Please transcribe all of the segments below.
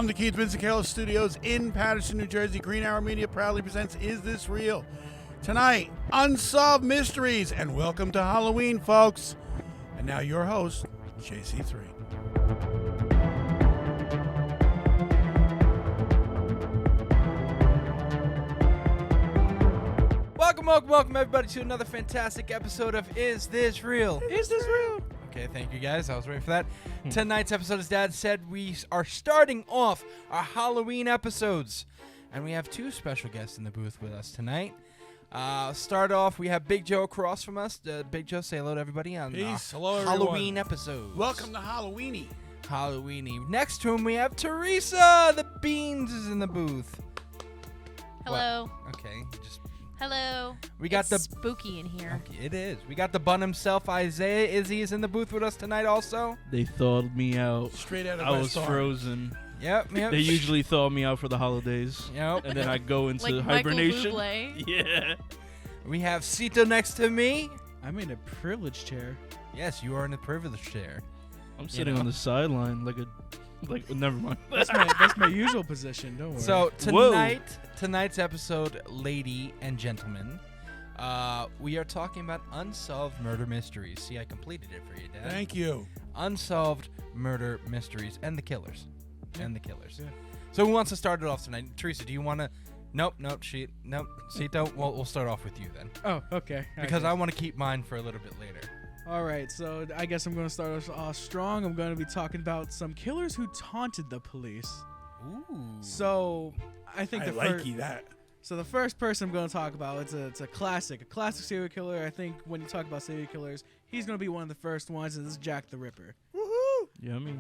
From the Keith Vincent Studios in Paterson, New Jersey, Green Arrow Media proudly presents Is This Real? Tonight, Unsolved Mysteries, and welcome to Halloween, folks. And now your host, JC3. Welcome everybody to another fantastic episode of Is This Real? Is this real? Okay, thank you guys. I was waiting for that. Tonight's episode, as Dad said, we are starting off our Halloween episodes. And we have two special guests in the booth with us tonight. Start off, we have Big Joe across from us. Big Joe, say hello to everybody on Peace. the Hello, Halloween episode. Welcome to Halloweeny. Halloweeny. Next to him, we have Teresa. The Beans is in the booth. Hello. What? Okay, just... Hello. We got it's spooky in here. Okay, it is. We got the bun himself, Isaiah. Izzy is in the booth with us tonight also. They thawed me out. Straight out of I was West Orange. frozen. Yep. They usually thaw me out for the holidays. Yep. And then I go into like hibernation. Michael Bublé. Yeah. We have Sito next to me. I'm in a privileged chair. Yes, you are in the privileged chair. I'm sitting on the sideline never mind. That's my usual position. Don't worry. So tonight's episode, lady and gentlemen, we are talking about Unsolved Murder Mysteries. See, I completed it for you, Dad. Thank you. Unsolved Murder Mysteries and the killers. Yeah. Yeah. So who wants to start it off tonight? Teresa, do you want to... Nope. Sito, we'll start off with you then. Oh, okay. Because I want to keep mine for a little bit later. All right, so I guess I'm going to start us off strong. I'm going to be talking about some killers who taunted the police. Ooh. So I think that. So the first person I'm going to talk about, it's a classic serial killer. I think when you talk about serial killers, he's going to be one of the first ones, and this is Jack the Ripper. Woohoo! Yummy.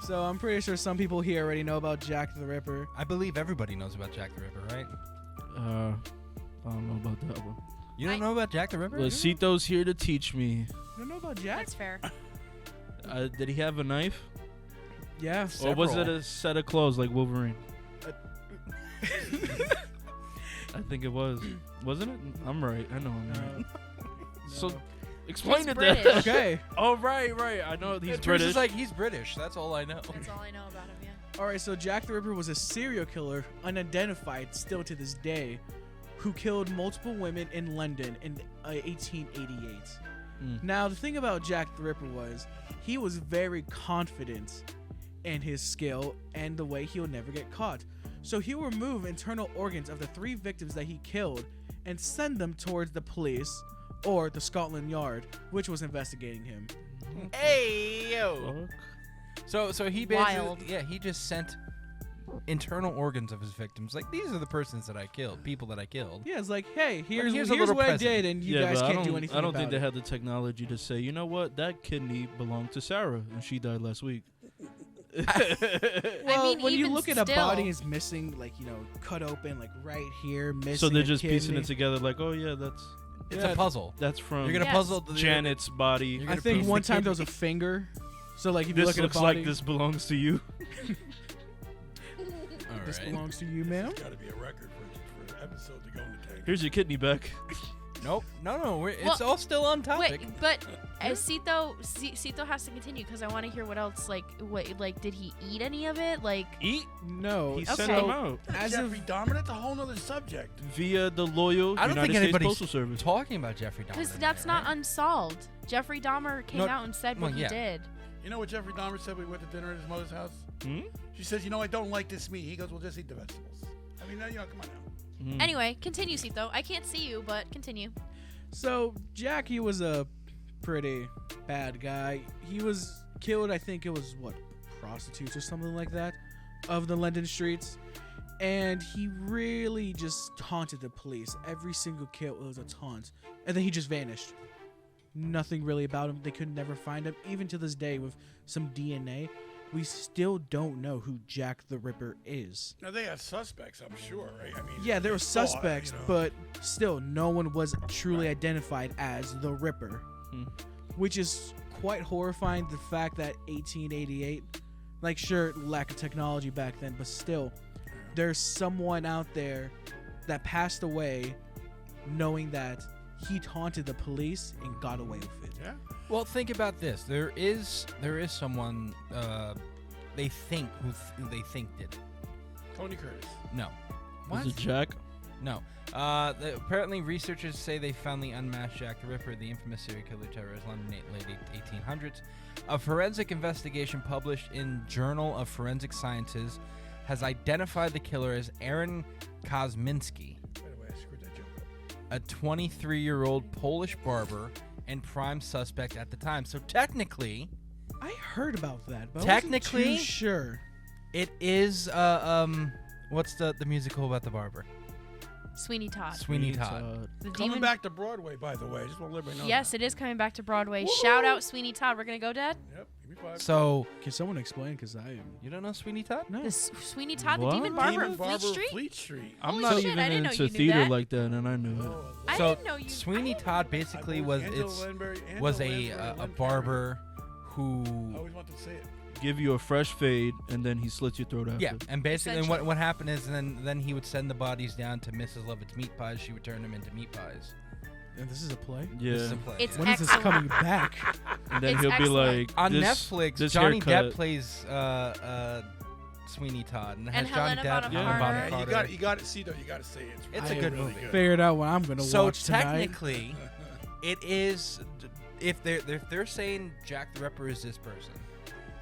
So I'm pretty sure some people here already know about Jack the Ripper. I believe everybody knows about Jack the Ripper, right? I don't know about that one. You don't know about Jack the Ripper? Sito's here to teach me. You don't know about Jack? That's fair. Did he have a knife? Yeah. Or was it a set of clothes like Wolverine? I think it was. Wasn't it? I'm right. I know I'm right. So, explain He's it British. then. Okay. Oh, right. I know he's Teresa's British. like, he's British. That's all I know. That's all I know about him, yeah. All right, so Jack the Ripper was a serial killer, unidentified still to this day, who killed multiple women in London in 1888. Now, the thing about Jack the Ripper was he was very confident in his skill and the way he'll never get caught. So he would remove internal organs of the 3 victims that he killed and send them towards the police or the Scotland Yard, which was investigating him. Hey, yo. Fuck. So he Wild. basically, he just sent internal organs of his victims. Like, these are the persons that I killed, people that I killed. Yeah, it's like, hey, here's a what little I present. did, and you guys but can't do anything I don't about think they it. had the technology to say, you know what, that kidney belonged to Sarah, and she died last week. Well, mean, when you even look at a still- body is missing, like, cut open, like right here, missing. So they're a just piecing kidney. it together, like, oh yeah, that's It's a puzzle. That's from You're gonna Yes. puzzle Janet's body. You're I gonna think piece one the time kidney. there was a finger. So like, if you This look at a looks body, like this belongs to you. All this right. belongs to you, ma'am. It's got to be a record for an episode to go in the tank. Here's your kidney back. Nope. No. It's Well, all still on topic. Wait, but Sito has to continue because I want to hear what else. Like, did he eat any of it? Like, Eat. No, He Okay. sent them out as Jeffrey Dahmer, that's a whole other subject. via the loyal I don't United think States anybody's Postal Service. talking about Jeffrey Dahmer. because tonight, that's not right? unsolved. Jeffrey Dahmer came No, out and said well, what yeah. he did. You know what Jeffrey Dahmer said when we went to dinner at his mother's house? Hmm? She says, I don't like this meat. He goes, well, just eat the vegetables. I mean, come on now. Hmm. Anyway, continue, Sito. I can't see you, but continue. So Jack, he was a pretty bad guy. He was killed. I think it was prostitutes or something like that, of the London streets. And he really just taunted the police. Every single kill was a taunt. And then he just vanished. Nothing really about him. They could never find him. Even to this day, with some DNA, we still don't know who Jack the Ripper is. Now, they have suspects, I'm sure, right? I mean, Yeah, there were they thought, suspects, you know. but still, no one was truly identified as the Ripper. Which is quite horrifying, the fact that 1888, like, sure, lack of technology back then, but still, there's someone out there that passed away knowing that he taunted the police and got away with it. Yeah. Well, think about this. There is someone they think who they think did it. Tony Curtis. No. Was it Jack? No. Apparently, researchers say they found the unmasked Jack the Ripper, the infamous serial killer terrorized London late 1800s. A forensic investigation published in Journal of Forensic Sciences has identified the killer as Aaron Kosminski, By the way, I screwed that joke up. a 23-year-old Polish barber and prime suspect at the time. So technically, I heard about that, but Technically- I wasn't too sure. it is what's the musical about the barber? Sweeney Todd. Sweeney Todd. The Coming demon. back to Broadway, by the way. I just want to let everybody know. Yes, it is coming back to Broadway. Shout out Sweeney Todd. We're gonna go, Dad. Yep. Give me 5. So Can someone explain? Because I am. you don't know Sweeney Todd? No. The Sweeney Todd, What? the demon barber Demon of Fleet Barber Street. Fleet Street. I'm Holy not shit, even I didn't know into you knew theater that. like that, and I knew it. Oh, I So didn't know you. Sweeney Todd basically was a barber who I always wanted to say it. Give you a fresh fade, and then he slits your throat after. yeah, and basically Essentially. what happened is then he would send the bodies down to Mrs. Lovett's meat pies. She would turn them into meat pies. And this is a play. Yeah. This is a play. It's When is this excellent. coming back? And then It's he'll excellent. be like, On this, Netflix, this Johnny haircut. Depp plays Sweeney Todd, and it And has Johnny Helena Depp Bonham and Carter. Bonham Yeah, Carter. you got to see though. You got to say it. It's really a good really movie. Figured out what I'm gonna So watch tonight. technically, it is. If they're saying Jack the Ripper is this person,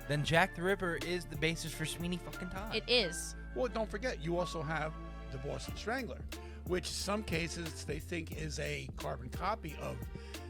then Jack the Ripper is the basis for Sweeney fucking Todd. It is. Well, don't forget, you also have the Boston Strangler, which some cases they think is a carbon copy of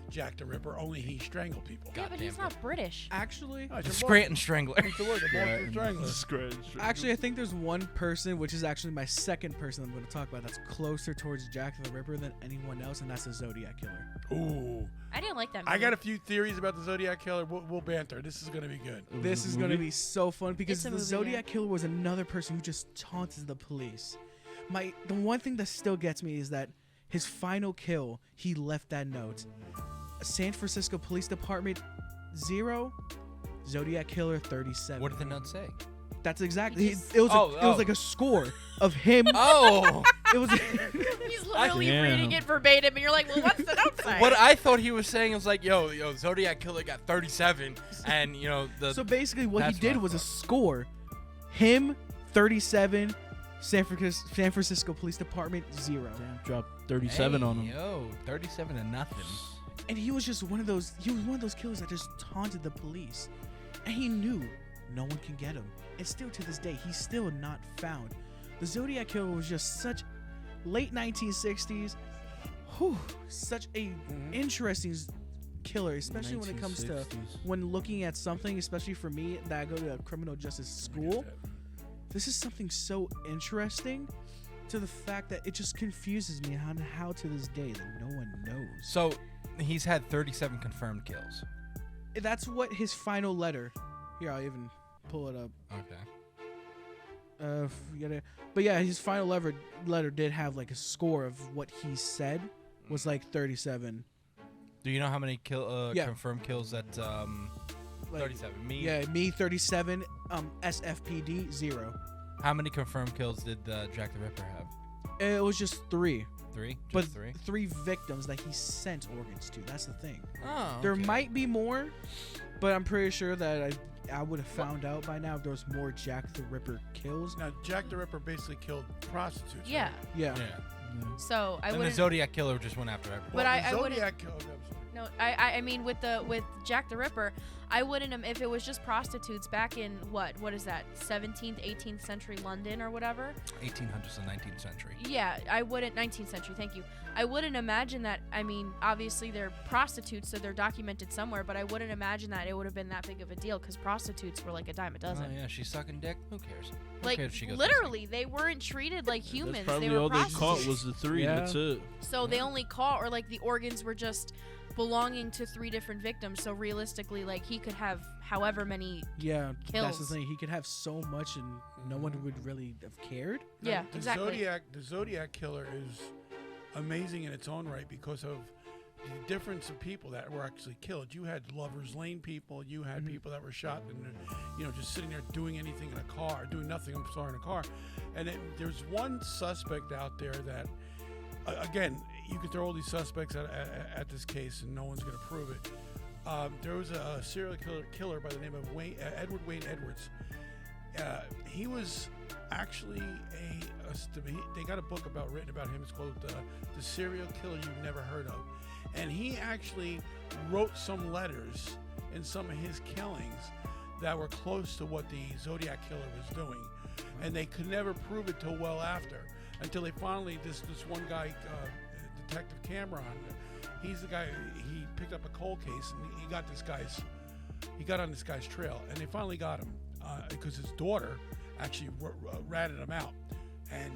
Jack the Ripper, only he strangled people. Yeah, but he's Goddamn not British. Actually, Oh, it's The a Scranton Strangler. It's the word, the Boston Strangler. Actually, I think there's one person, which is actually my second person I'm going to talk about, that's closer towards Jack the Ripper than anyone else, and that's the Zodiac Killer. Ooh, I didn't like that movie. I got a few theories about the Zodiac Killer. We'll banter. This is gonna be good. This is going to be so fun because It's a the movie, Zodiac Killer was another person who just taunted the police. The one thing that still gets me is that his final kill, he left that note. San Francisco Police Department 0, Zodiac Killer 37. What did the note say? That's exactly. He It just- was Oh, it was oh. like a score of him. Oh, It was. He's literally Damn. reading it verbatim, and you're like, well, what's the note say? what I thought he was saying was like, yo, Zodiac Killer got 37, and the So basically, what he That's did what I was a thought. score. Him 37, San Francisco Police Department 0. Damn, dropped 37 on him. Yo, 37 to nothing. And he was just one of those. He was one of those killers that just taunted the police, and he knew no one can get him. And still to this day, he's still not found. The Zodiac Killer was just such late 1960s. Such a interesting killer, especially when it comes to 1960s. when looking at something, especially for me that I go to a criminal justice school. This is something so interesting to the fact that it just confuses me on how to this day that no one knows. So he's had 37 confirmed kills. That's what his final letter. Here, I'll even pull it up. Okay. Forget it. But yeah, his final letter did have like a score of what he said was like 37. Do you know how many Yeah. confirmed kills that Like, 37? Me. Yeah, me 37. SFPD 0. How many confirmed kills did Jack the Ripper have? It was just 3, 3. Just but 3. 3 victims that he sent organs to. That's the thing. Oh. There might be more, but I'm pretty sure that I would have found out by now if there was more Jack the Ripper kills. Now, Jack the Ripper basically killed prostitutes. Yeah. right? Yeah. Yeah. So I And the wouldn't. Zodiac Killer just went after everyone. But Well, I the wouldn't- Zodiac Killer. I'm sorry. No, I mean with Jack the Ripper, I wouldn't if it was just prostitutes back in what is that 17th, 18th century London or whatever. 1800s and 19th century. Yeah, I wouldn't 19th century. Thank you. I wouldn't imagine that. I mean, obviously they're prostitutes, so they're documented somewhere. But I wouldn't imagine that it would have been that big of a deal because prostitutes were like a dime a dozen. Oh yeah, she's sucking dick. Who cares? Who Like cares if she goes literally, they weren't treated like humans. That's probably they were all they prostitutes. caught was the 3. Yeah. That's it. So they only caught, or like the organs were just belonging to 3 different victims. So realistically, like he could have however many. Yeah, that's the Kills. thing. He could have so much and no one would really have cared. Now, Yeah, the exactly. The Zodiac Killer is amazing in its own right because of the difference of people that were actually killed. You had Lovers Lane people. You had people that were shot and just sitting there doing anything in a car, doing nothing. I'm sorry, in a car. And there's one suspect out there that, again, you could throw all these suspects at this case and no one's going to prove it. There was a serial killer by the name of Edward Wayne Edwards, he was actually they got a book written about him. It's called The Serial Killer You've Never Heard of. And he actually wrote some letters in some of his killings that were close to what the Zodiac Killer was doing. And they could never prove it till well after, until they finally, this one guy, Detective Cameron, he's the guy, he picked up a cold case and he got on this guy's trail, and they finally got him because his daughter actually ratted him out. And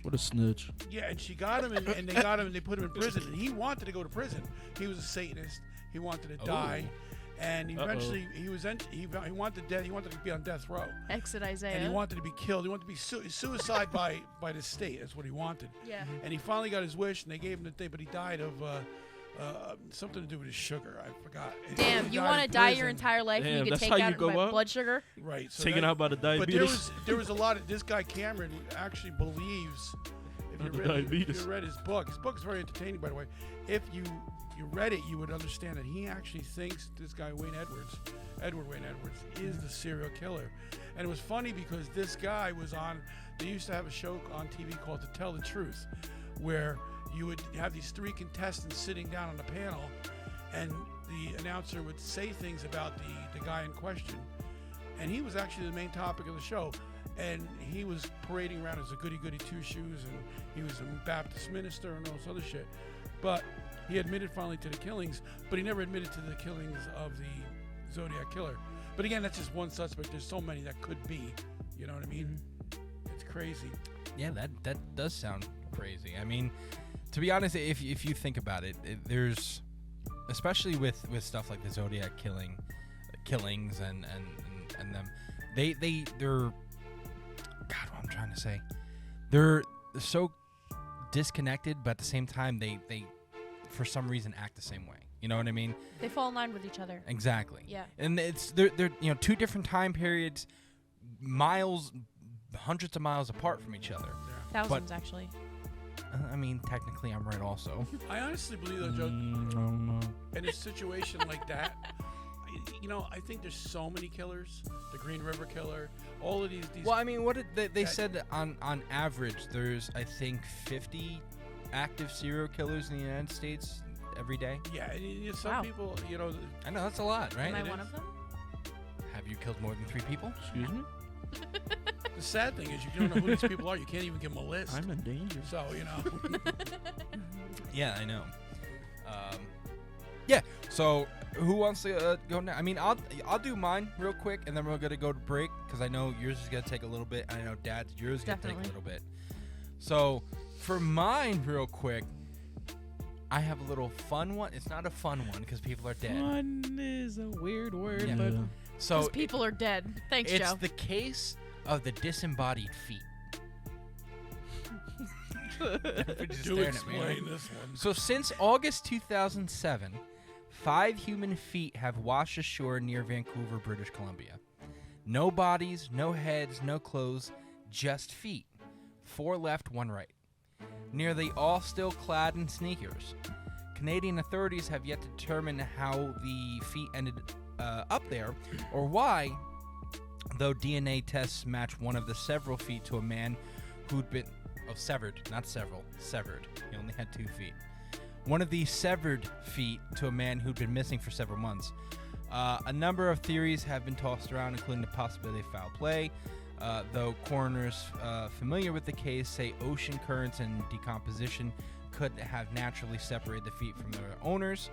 what a snitch. yeah, and she got him, and they got him, and they put him in prison. And he wanted to go to prison. He was a Satanist. He wanted to die, and eventually he wanted death. He wanted to be on death row. Exit Isaiah. And he wanted to be killed. He wanted to be suicide by the state. That's what he wanted. Yeah. And he finally got his wish, and they gave him the day, but he died of something to do with his sugar. I forgot. Damn, you want to die your entire life and you Damn, can that's take how out you go my up? blood sugar? Right. So Taken out by the But diabetes. there was a lot of, this guy Cameron actually believes, if you read his book is very entertaining, by the way. If you read it, you would understand that he actually thinks this guy Edward Wayne Edwards, is the serial killer. And it was funny because this guy was on, they used to have a show on TV called To Tell the Truth, where you would have these three contestants sitting down on a panel, and the announcer would say things about the guy in question. And he was actually the main topic of the show. And he was parading around as a goody-goody two-shoes, and he was a Baptist minister and all this other shit. But he admitted finally to the killings, but he never admitted to the killings of the Zodiac Killer. But again, that's just one suspect. There's so many that could be. You know what I mean? It's crazy. Yeah, that does sound crazy. I mean, to be honest, if you think about it, there's, especially with stuff like the Zodiac killings and them, they're, God, what I'm trying to say, they're so disconnected, but at the same time they for some reason act the same way. You know what I mean? They fall in line with each other. Exactly. Yeah. And they're two different time periods, hundreds of miles apart from each other. Thousands, actually. I mean, technically, I'm right also. I honestly believe that, Joe, in a situation like that, I think there's so many killers. The Green River Killer, all of these. Well, I mean, what did they said on average, there's, I think, 50 active serial killers in the United States every day. Yeah, and some people, I know, that's a lot, right? Am I one of them? Have you killed more than 3 people? Excuse me? The sad thing is you don't know who these people are. You can't even give them a list. I'm in danger. So, Yeah, I know. Yeah, so who wants to go now? I mean, I'll do mine real quick, and then we're going to go to break, because I know yours is going to take a little bit. I know Dad's, yours is going to take a little bit. So for mine real quick, I have a little fun one. It's not a fun one, because people are dead. Fun is a weird word, Yeah. but So Because people are dead. Thanks, it's Joe. the case of the disembodied feet. Everybody's just do staring at me, right? explain this one. So since August 2007, 5 human feet have washed ashore near Vancouver, British Columbia. No bodies, no heads, no clothes, just feet. 4 left, 1 right. Nearly all still clad in sneakers. Canadian authorities have yet to determine how the feet ended up there, or why, though DNA tests match one of the several feet to a man who'd been severed. He only had 2 feet. One of the severed feet to a man who'd been missing for several months. A number of theories have been tossed around, including the possibility of foul play, though coroners familiar with the case say ocean currents and decomposition could have naturally separated the feet from their owners.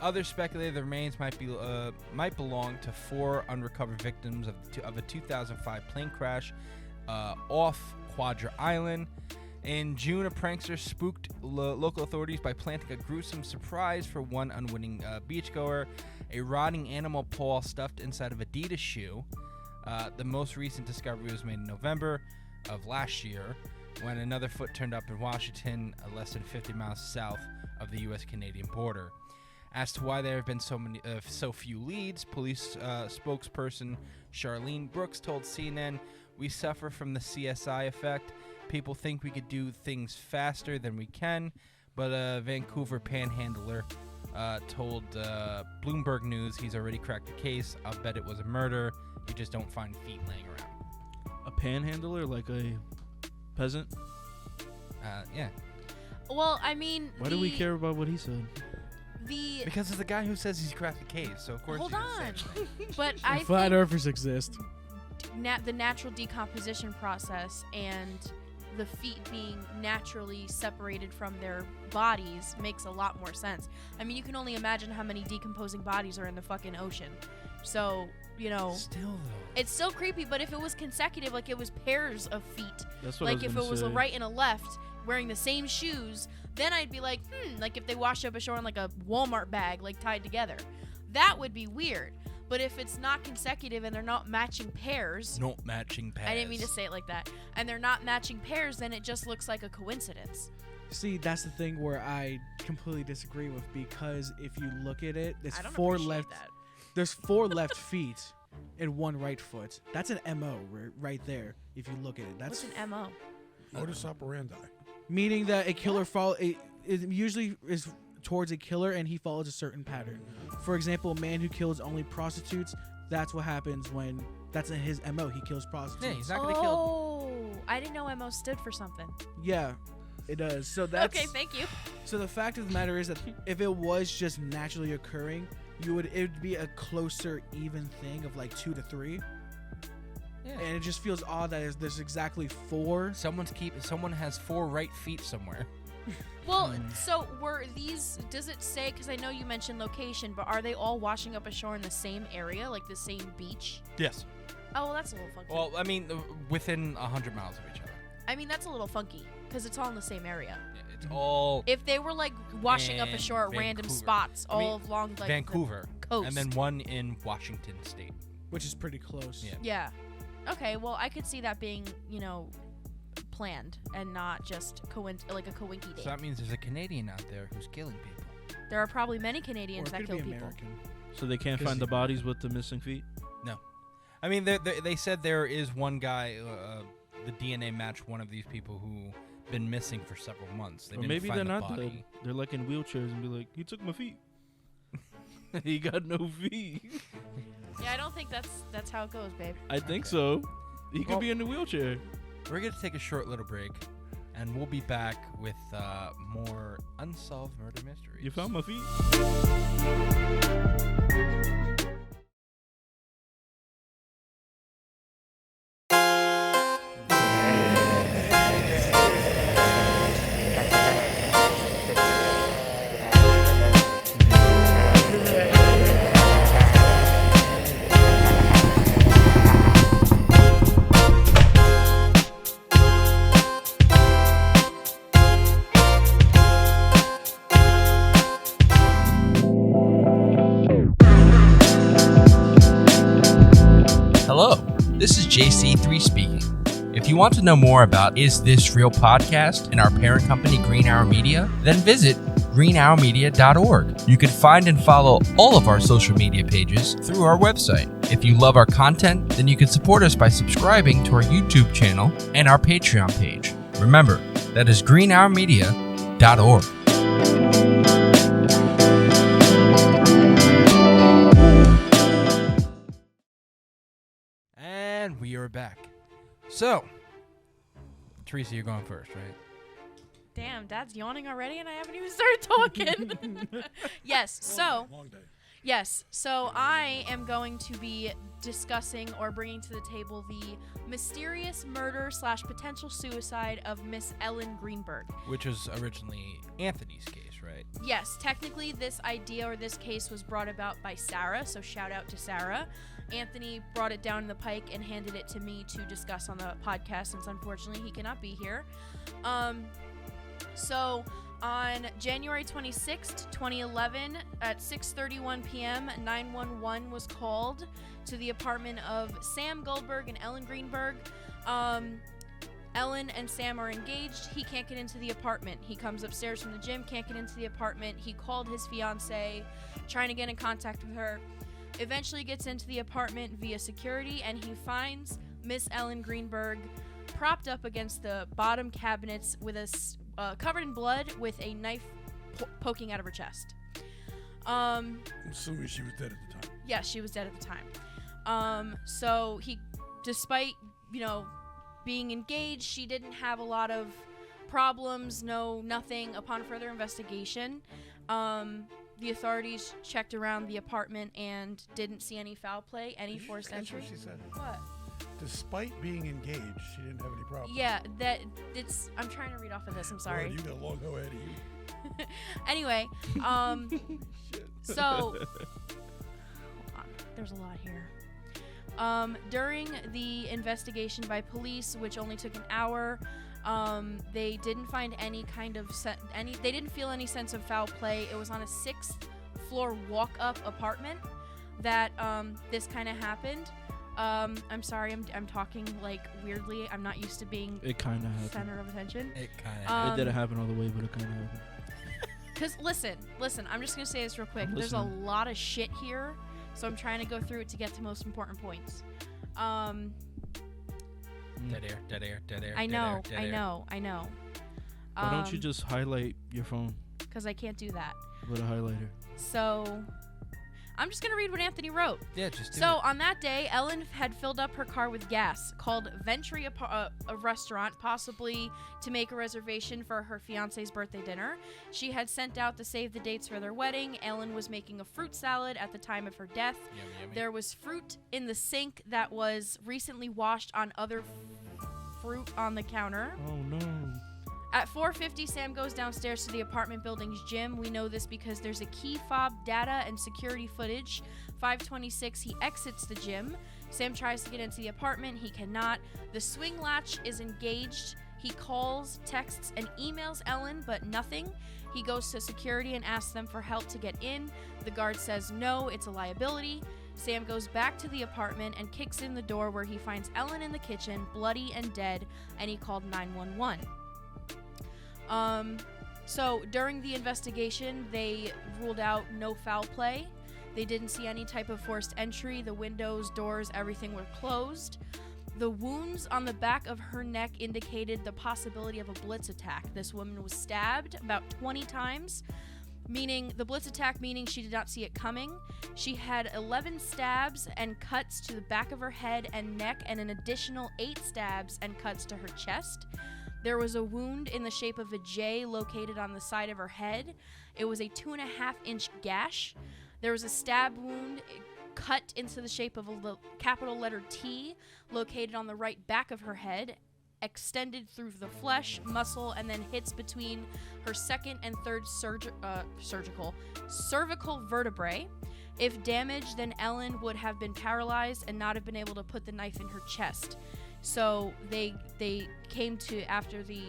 Others speculate the remains might belong to 4 unrecovered victims of a 2005 plane crash off Quadra Island. In June, a prankster spooked local authorities by planting a gruesome surprise for one unwitting beachgoer, a rotting animal paw stuffed inside of Adidas shoe. The most recent discovery was made in November of last year, when another foot turned up in Washington, less than 50 miles south of the U.S.-Canadian border. As to why there have been so few leads, police spokesperson Charlene Brooks told CNN, "We suffer from the CSI effect. People think we could do things faster than we can, but a Vancouver panhandler told Bloomberg News he's already cracked the case. I'll bet it was a murder. You just don't find feet laying around." panhandler, like a peasant? Yeah. Well, I mean, Why do we care about what he said? Because it's the guy who says he's crafted caves, so of course. Hold he's gonna on. say anything. But I Flat think earthers exist. the natural decomposition process and the feet being naturally separated from their bodies makes a lot more sense. I mean, you can only imagine how many decomposing bodies are in the fucking ocean. So, you know, Still though. it's still creepy, but if it was consecutive, like it was pairs of feet, That's what like I was if gonna it was say. a right and a left wearing the same shoes, then I'd be like, like if they washed up ashore in like a Walmart bag, like tied together. That would be weird. But if it's not consecutive and they're not matching pairs, Not matching pairs. I didn't mean to say it like that, and they're not matching pairs, then it just looks like a coincidence. See, that's the thing where I completely disagree with, because if you look at it, there's I don't four appreciate left. that. There's 4 left feet and 1 right foot. That's an MO right there. If you look at it, that's What's an MO? Modus operandi. meaning that a killer it usually is towards a killer and he follows a certain pattern. For example, a man who kills only prostitutes, that's what happens when that's in his MO. He kills prostitutes. Yeah, he's not gonna kill. Oh, I didn't know MO stood for something. Yeah, it does. So that's Okay, thank you. So the fact of the matter is that if it was just naturally occurring, it would be a closer even thing of like 2 to 3. Yeah. And it just feels odd that there's exactly 4. Someone has 4 right feet somewhere. Well, so were these, does it say, because I know you mentioned location, but are they all washing up ashore in the same area, like the same beach? Yes. Oh, well, that's a little funky. Well, I mean, within 100 miles of each other. I mean, that's a little funky, because it's all in the same area. Yeah, it's all If they were, like, washing up In ashore at random Vancouver. spots I mean, all along, like, Vancouver, the coast. and then one in Washington State. Which is pretty close. Yeah. Yeah. Okay, well, I could see that being, you know, planned and not just like a coinky So date. that means there's a Canadian out there who's killing people. There are probably many Or Canadians it that could kill be people. American. So they can't 'Cause find the bodies with the missing feet? I mean, they said there is one guy, the DNA matched one of these people who been missing for several months. They Or didn't maybe find they're the not body. dead. They're like in wheelchairs and be like, he took my feet. He got no feet. Yeah, I don't think that's how it goes, babe. I think so. He could Well- be in the wheelchair. We're going to take a short little break, and we'll be back with more Unsolved Murder Mysteries. You found my feet? Hello, this is JC3 speaking. If you want to know more about Is This Real podcast and our parent company, Green Hour Media, then visit greenhourmedia.org. You can find and follow all of our social media pages through our website. If you love our content, then you can support us by subscribing to our YouTube channel and our Patreon page. Remember, that is greenhourmedia.org. And we are back. So, Teresa, you're going first, right? Damn, Dad's yawning already, and I haven't even started talking. Yes. So. Long day. Yes, so I am going to be discussing or bringing to the table the mysterious murder / potential suicide of Miss Ellen Greenberg. Which was originally Anthony's case, right? Yes, technically this idea or this case was brought about by Sarah, so shout out to Sarah. Anthony brought it down the pike and handed it to me to discuss on the podcast since unfortunately he cannot be here. So on January 26th, 2011, at 6:31 p.m., 911 was called to the apartment of Sam Goldberg and Ellen Greenberg. Ellen and Sam are engaged. He can't get into the apartment. He comes upstairs from the gym, can't get into the apartment. He called his fiancée, trying to get in contact with her. Eventually gets into the apartment via security, and he finds Miss Ellen Greenberg propped up against the bottom cabinets with covered in blood with a knife poking out of her chest. I'm assuming she was dead at the time. Yes, she was dead at the time. So he, despite, being engaged, she didn't have a lot of problems, nothing. Upon further investigation, the authorities checked around the apartment and didn't see any foul play, any Did you forced catch what entry. she said? What? Despite being engaged, she didn't have any problems. Yeah, I'm trying to read off of this. I'm sorry. Lord, you got a long go ahead of you. Anyway, Shit. so hold on. There's a lot here. During the investigation by police, which only took an hour, they didn't find any kind of they didn't feel any sense of foul play. It was on a 6th floor walk-up apartment that this kind of happened. I'm sorry, I'm talking like weirdly. I'm not used to being It kind of happened. center of attention. It kind of. It didn't happen all the way, but it kind of happened. Cause listen, I'm just gonna say this real quick. I'm There's a listening. lot of shit here, so I'm trying to go through it to get to the most important points. Dead air, dead air, dead air. I dead know, air, dead I air. know, I know. Why don't you just highlight your phone Because I can't do that. with a highlighter? So, I'm just gonna read what Anthony wrote. Yeah, just do So it. on that day, Ellen had filled up her car with gas, called Ventry a restaurant, possibly to make a reservation for her fiance's birthday dinner. She had sent out the save the dates for their wedding. Ellen was making a fruit salad at the time of her death. Yummy, yummy. There was fruit in the sink that was recently washed on other fruit on the counter. Oh no. At 4:50, Sam goes downstairs to the apartment building's gym. We know this because there's a key fob, data, and security footage. 5:26, he exits the gym. Sam tries to get into the apartment. He cannot. The swing latch is engaged. He calls, texts, and emails Ellen, but nothing. He goes to security and asks them for help to get in. The guard says no, it's a liability. Sam goes back to the apartment and kicks in the door, where he finds Ellen in the kitchen, bloody and dead, and he called 911. So during the investigation, they ruled out no foul play. They didn't see any type of forced entry. The windows, doors, everything were closed. The wounds on the back of her neck indicated the possibility of a blitz attack. This woman was stabbed about 20 times, meaning the blitz attack, meaning she did not see it coming. She had 11 stabs and cuts to the back of her head and neck, and an additional 8 stabs and cuts to her chest. There was a wound in the shape of a J located on the side of her head. It was a 2.5-inch gash. There was a stab wound cut into the shape of a capital letter T located on the right back of her head, extended through the flesh, muscle, and then hits between her second and third cervical vertebrae. If damaged, then Ellen would have been paralyzed and not have been able to put the knife in her chest. So they came to after the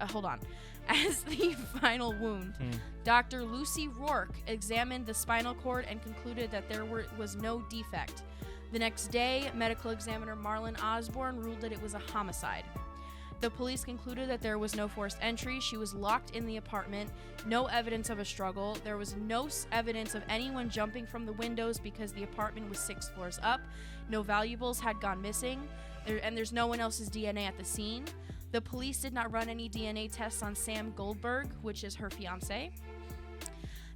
hold on. As the final wound, Dr. Lucy Rourke examined the spinal cord and concluded that there was no defect. The next day, medical examiner Marlon Osborne ruled that it was a homicide. The police concluded that there was no forced entry. She was locked in the apartment. No evidence of a struggle. There was no evidence of anyone jumping from the windows because the apartment was 6 floors up. No valuables had gone missing. And there's no one else's DNA at the scene. The police did not run any DNA tests on Sam Goldberg, which is her fiance.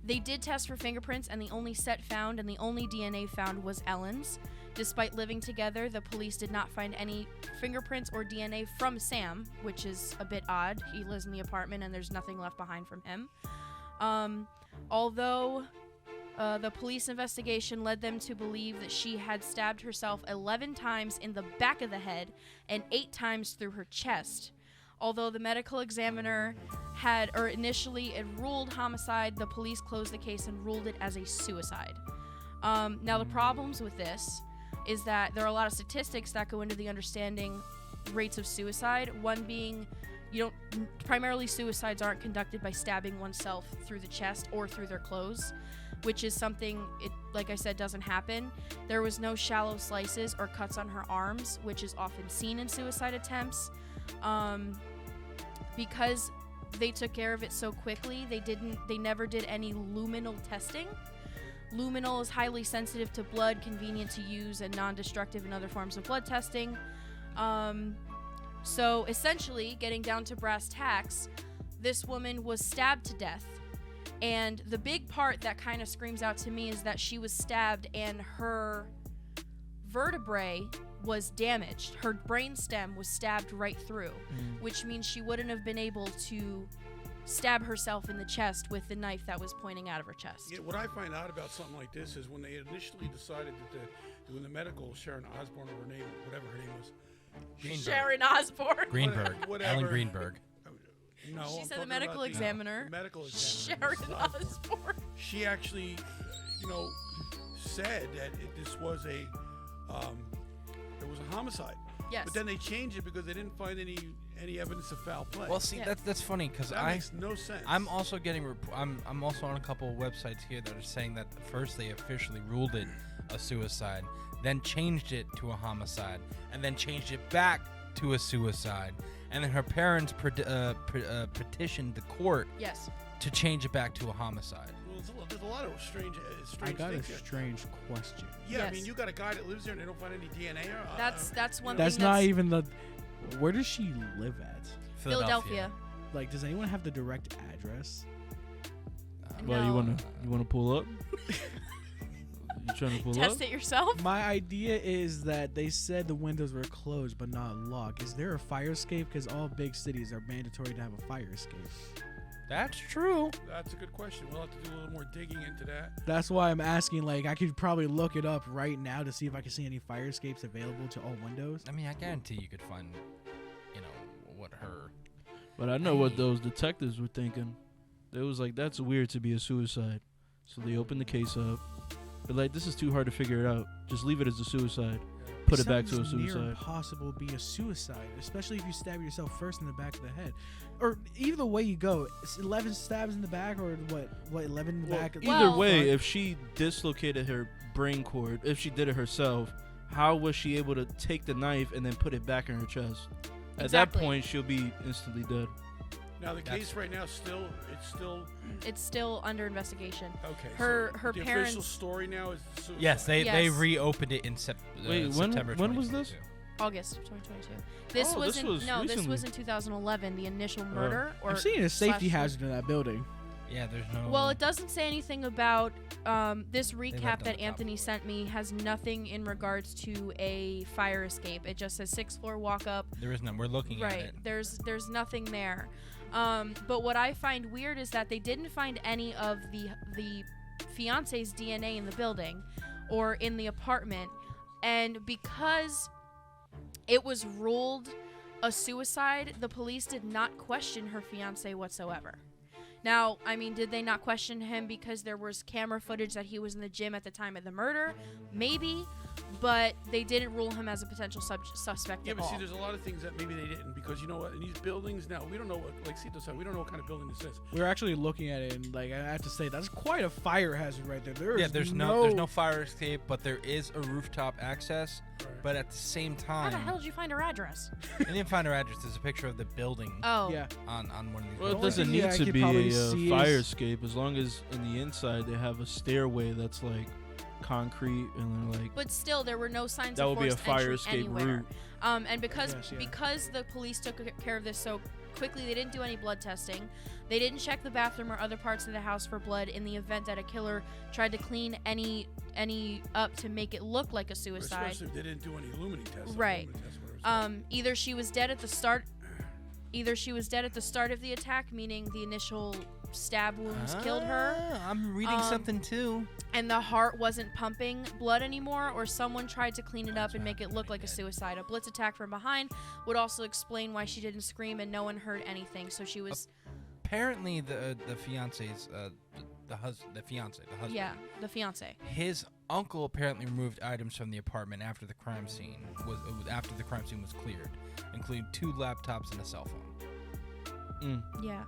They did test for fingerprints, and the only set found and the only DNA found was Ellen's. Despite living together, the police did not find any fingerprints or DNA from Sam, which is a bit odd. He lives in the apartment and there's nothing left behind from him. Although the police investigation led them to believe that she had stabbed herself 11 times in the back of the head and 8 times through her chest. Although the medical examiner had initially ruled homicide, the police closed the case and ruled it as a suicide. Now the problems with this is that there are a lot of statistics that go into the understanding rates of suicide. One being, primarily suicides aren't conducted by stabbing oneself through the chest or through their clothes, which is something, like I said, doesn't happen. There was no shallow slices or cuts on her arms, which is often seen in suicide attempts. Because they took care of it so quickly, they never did any luminal testing. Luminal is highly sensitive to blood, convenient to use, and non-destructive in other forms of blood testing. So essentially, getting down to brass tacks, this woman was stabbed to death. And the big part that kind of screams out to me is that she was stabbed and her vertebrae was damaged. Her brainstem was stabbed right through, which means she wouldn't have been able to stab herself in the chest with the knife that was pointing out of her chest. Yeah, what I find out about something like this is when they initially decided that doing the medical, Sharon Osbourne, or her name, whatever her name was. Greenberg. Sharon Osbourne. Greenberg. Whatever. Alan Greenberg. No, She I'm said the talking medical about examiner. The medical examiner. Sharon Osbourne. She actually, said that this was it was a homicide. Yes. But then they changed it because they didn't find any evidence of foul play. Well, see, Yeah. that's funny because that makes no sense. I'm also getting I'm also on a couple of websites here that are saying that first they officially ruled it a suicide, then changed it to a homicide, and then changed it back to a suicide, and then her parents petitioned the court Yes. to change it back to a homicide. Well, there's a lot of strange I got a things here. strange question. Yeah, I Yes. mean, you got a guy that lives there and they don't find any DNA. Or, That's one That's thing. not even the. Where does she live at? Philadelphia. Like, does anyone have the direct address? Well, No. you wanna pull up? You trying to pull Test up? it yourself. My idea is that they said the windows were closed but not locked. Is there a fire escape? Because all big cities are mandatory to have a fire escape. That's true. That's a good question. We'll have to do a little more digging into that. That's why I'm asking. Like, I could probably look it up right now to see if I can see any fire escapes available to all windows. I mean, I guarantee you could find, what her. But I know what those detectives were thinking. They was like, that's weird to be a suicide. So they opened the case up. But like, this is too hard to figure it out. Just leave it as a suicide. Put it back to a Sounds near suicide. impossible to be a suicide, especially if you stab yourself first in the back of the head, or either way you go. 11 stabs in the back, or what 11 in the Well, back. either Well- way, if she dislocated her brain cord, if she did it herself, how was she able to take the knife and then put it back in her chest? At that Exactly. point, she'll be instantly dead. Now the That's- case right now It's still under investigation. okay. Her so the official parents. story now is the suicide. Yes, they Yes. reopened it in Wait, September. when was this? 2022. August of 2022. This Oh, was this in, was no, this recently. was in 2011. The initial murder, or I'm seeing a safety slash- hazard in that building. Yeah, there's no. Well, it doesn't say anything about this left recap on that the top Anthony of it. sent me has nothing in regards to a fire escape. It just says 6th floor walk up. There is none. We're looking at Right. it. There's nothing there. But what I find weird is that they didn't find any of the fiance's DNA in the building or in the apartment, and because it was ruled a suicide, the police did not question her fiance whatsoever. Now, I mean, did they not question him because there was camera footage that he was in the gym at the time of the murder? Maybe, but they didn't rule him as a potential suspect Yeah, at but all. see, there's a lot of things that maybe they didn't, because you know what? In these buildings now, we don't know what, like Cito said, we don't know what kind of building this is. We're actually looking at it, and like, I have to say, that's quite a fire hazard right there. There's no fire escape, but there is a rooftop access. Right. But at the same How time, the hell did you find her address? I didn't find her address. There's a picture of the building Oh, Yeah. on one of these. Well, it only buildings. doesn't thing need I to could be probably a see fire is- escape as long as in the inside they have a stairway that's like concrete and then like but still, there were no signs that of would be a forced fire entry escape anywhere. route. And because Yes, yeah. because the police took care of this so quickly, they didn't do any blood testing. They didn't check the bathroom or other parts of the house for blood in the event that a killer tried to clean any up to make it look like a suicide. Especially if they didn't do any illuminating tests. Right. Illuminating tests, whatever it's called. Either she was dead at the start. Either she was dead at the start of the attack, meaning the initial stab wounds killed her, I'm reading something too. and the heart wasn't pumping blood anymore, or someone tried to clean it up and not make it look like a dead. suicide. A blitz attack from behind would also explain why she didn't scream and no one heard anything. So she was, Apparently, the fiance's the husband. yeah, the fiance. His uncle apparently removed items from the apartment after the crime scene was cleared, including 2 laptops and a cell phone. Yeah,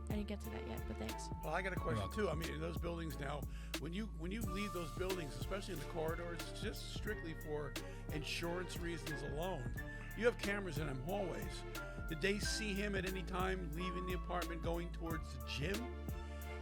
I didn't get to that yet, but thanks. Well, I got a question welcome. too. I mean, in those buildings now, when you leave those buildings, especially in the corridors, just strictly for insurance reasons alone, you have cameras in them hallways. Did they see him at any time leaving the apartment, going towards the gym?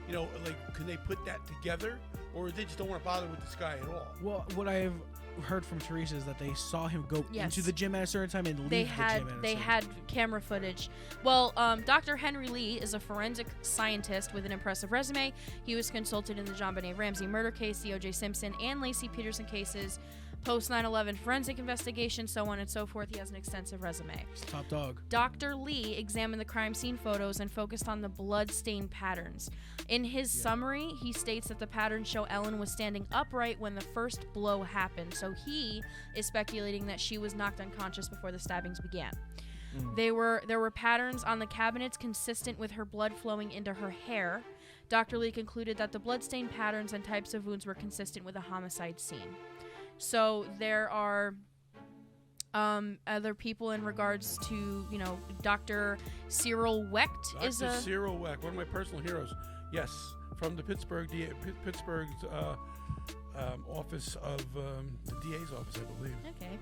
You know, like, can they put that together, or they just don't want to bother with this guy at all? Well, what I've heard from Teresa is that they saw him go Yes. into the gym at a certain time and leave They the had gym at a they certain had camera footage. Well, Dr. Henry Lee is a forensic scientist with an impressive resume. He was consulted in the John Benet Ramsey murder case, the O.J. Simpson and Lacey Peterson cases post 9/11 forensic investigation, so on and so forth. He has an extensive resume. He's top dog. Dr. Lee examined the crime scene photos and focused on the blood stain patterns. In his summary, he states that the patterns show Ellen was standing upright when the first blow happened, so he is speculating that she was knocked unconscious before the stabbings began. There were patterns on the cabinets consistent with her blood flowing into her hair. Dr. Lee concluded that the bloodstain patterns and types of wounds were consistent with a homicide scene. So there are other people in regards to, Dr. Cyril Wecht is a... Dr. Cyril Wecht, one of my personal heroes. Yes, from the Pittsburgh's office of the DA's office, I believe. Okay.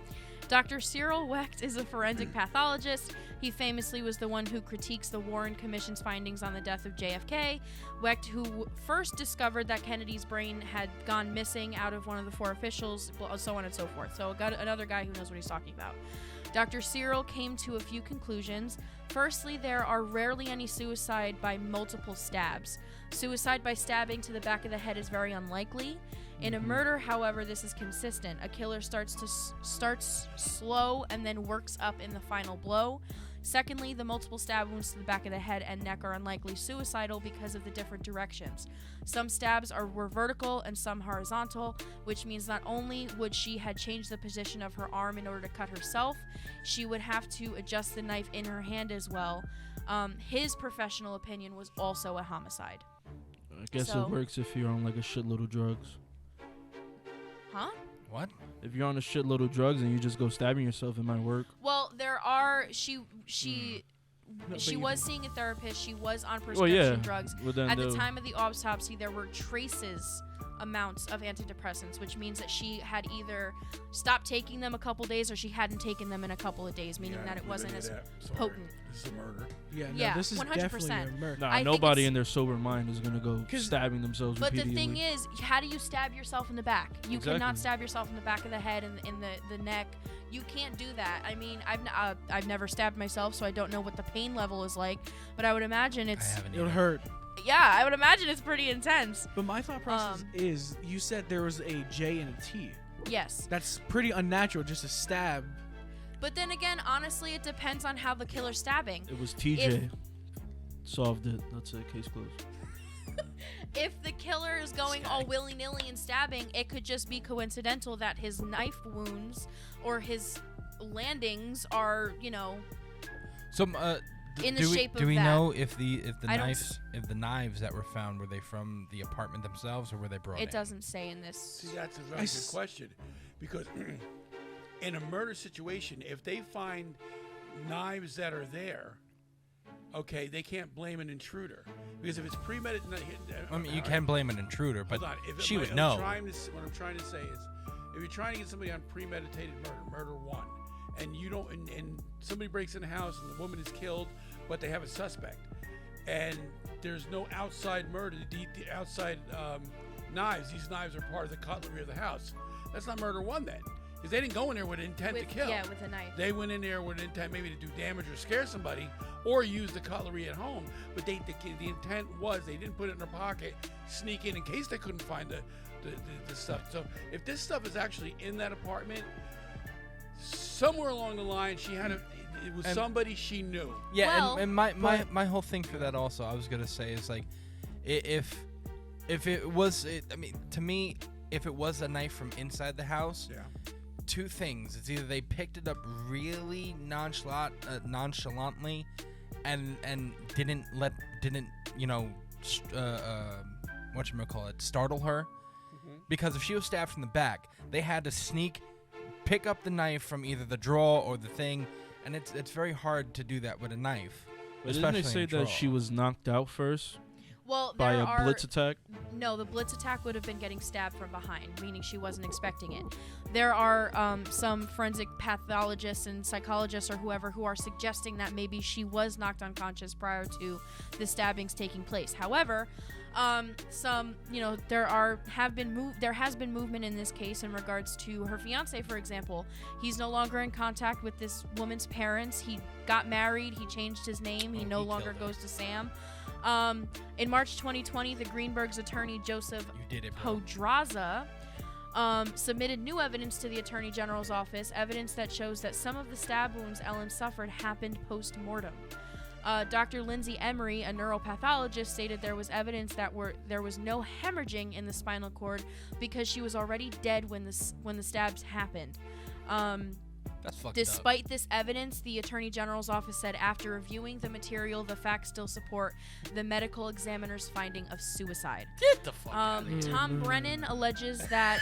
Dr. Cyril Wecht is a forensic pathologist. He famously was the one who critiques the Warren Commission's findings on the death of JFK. Wecht, who first discovered that Kennedy's brain had gone missing out of one of the 4 officials, so on and so forth. So got another guy who knows what he's talking about. Dr. Cyril came to a few conclusions. Firstly, there are rarely any suicide by multiple stabs. Suicide by stabbing to the back of the head is very unlikely. In a murder, however, this is consistent. A killer starts slow and then works up in the final blow. Secondly, the multiple stab wounds to the back of the head and neck are unlikely suicidal because of the different directions. Some stabs were vertical and some horizontal, which means not only would she had changed the position of her arm in order to cut herself, she would have to adjust the knife in her hand as well. His professional opinion was also a homicide. I guess it works if you're on like a shitload of drugs. Huh? What? If you're on a shitload of drugs and you just go stabbing yourself, it might work. Well, there are she was seeing a therapist. She was on prescription drugs. At the time of the autopsy, there were traces amounts of antidepressants, which means that she had either stopped taking them a couple days or she hadn't taken them in a couple of days, meaning that it wasn't as potent. This is a murder. Yeah, this is 100%. definitely a murder. Nah, nobody in their sober mind is going to go stabbing themselves But repeatedly. the thing is, how do you stab yourself in the back? You cannot stab yourself in the back of the head and in the neck. You can't do that. I mean, I've never stabbed myself, so I don't know what the pain level is like, but I would imagine it would hurt. Yeah, I would imagine it's pretty intense. But my thought process is, you said there was a J and a T. Yes. That's pretty unnatural, just a stab. But then again, honestly, it depends on how the killer's stabbing. It was TJ. Solved it. That's it. Case closed. If the killer is going all willy-nilly and stabbing, it could just be coincidental that his knife wounds or his landings are, So, in the shape of that. Do we know if the knives that were found, were they from the apartment themselves or were they brought in? It doesn't say in this. See, that's a very good question, because in a murder situation, if they find knives that are there, okay, they can't blame an intruder, because if it's premeditated, I mean, you can blame an intruder, but she would know. What I'm trying to say is, if you're trying to get somebody on premeditated murder one, and you don't, and somebody breaks in the house and the woman is killed, but they have a suspect, and there's no outside murder, the outside knives. These knives are part of the cutlery of the house. That's not murder one then, because they didn't go in there with intent to kill. Yeah, with a knife. They went in there with intent maybe to do damage or scare somebody, or use the cutlery at home. But the intent was they didn't put it in their pocket, sneak in case they couldn't find the stuff. So if this stuff is actually in that apartment, somewhere along the line, it was somebody she knew. Yeah, well, and my whole thing for that also, I was gonna say, is like, if it was, I mean, to me, if it was a knife from inside the house, two things: it's either they picked it up really nonchalantly, and didn't startle her, because if she was stabbed from the back, they had to pick up the knife from either the drawer or the thing, and it's very hard to do that with a knife. But didn't they say that she was knocked out first? Well, by a blitz attack? No, the blitz attack would have been getting stabbed from behind, meaning she wasn't expecting it. There are some forensic pathologists and psychologists or whoever who are suggesting that maybe she was knocked unconscious prior to the stabbings taking place. However, there has been movement in this case in regards to her fiance, for example. He's no longer in contact with this woman's parents. He got married. He changed his name. He no longer goes to Sam. In March 2020, the Greenberg's attorney, Joseph Podraza, submitted new evidence to the Attorney General's office, evidence that shows that some of the stab wounds Ellen suffered happened post-mortem. Dr. Lindsay Emery, a neuropathologist, stated there was evidence that there was no hemorrhaging in the spinal cord because she was already dead when the stabs happened. That's fucked Despite this evidence, the Attorney General's office said after reviewing the material, the facts still support the medical examiner's finding of suicide. Get the fuck out of here. Tom Brennan alleges that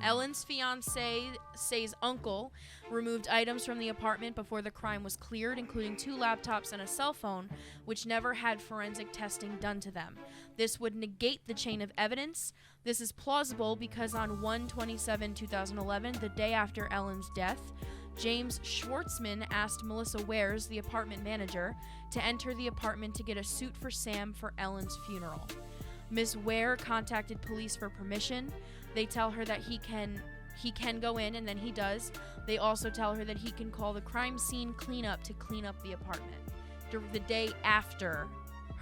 Ellen's fiance's uncle removed items from the apartment before the crime was cleared, including 2 laptops and a cell phone, which never had forensic testing done to them. This would negate the chain of evidence. This is plausible because on 1/27/2011, the day after Ellen's death, James Schwartzman asked Melissa Wares, the apartment manager, to enter the apartment to get a suit for Sam for Ellen's funeral. Ms. Ware contacted police for permission. They tell her that he can go in, and then he does. They also tell her that he can call the crime scene cleanup to clean up the apartment. The day after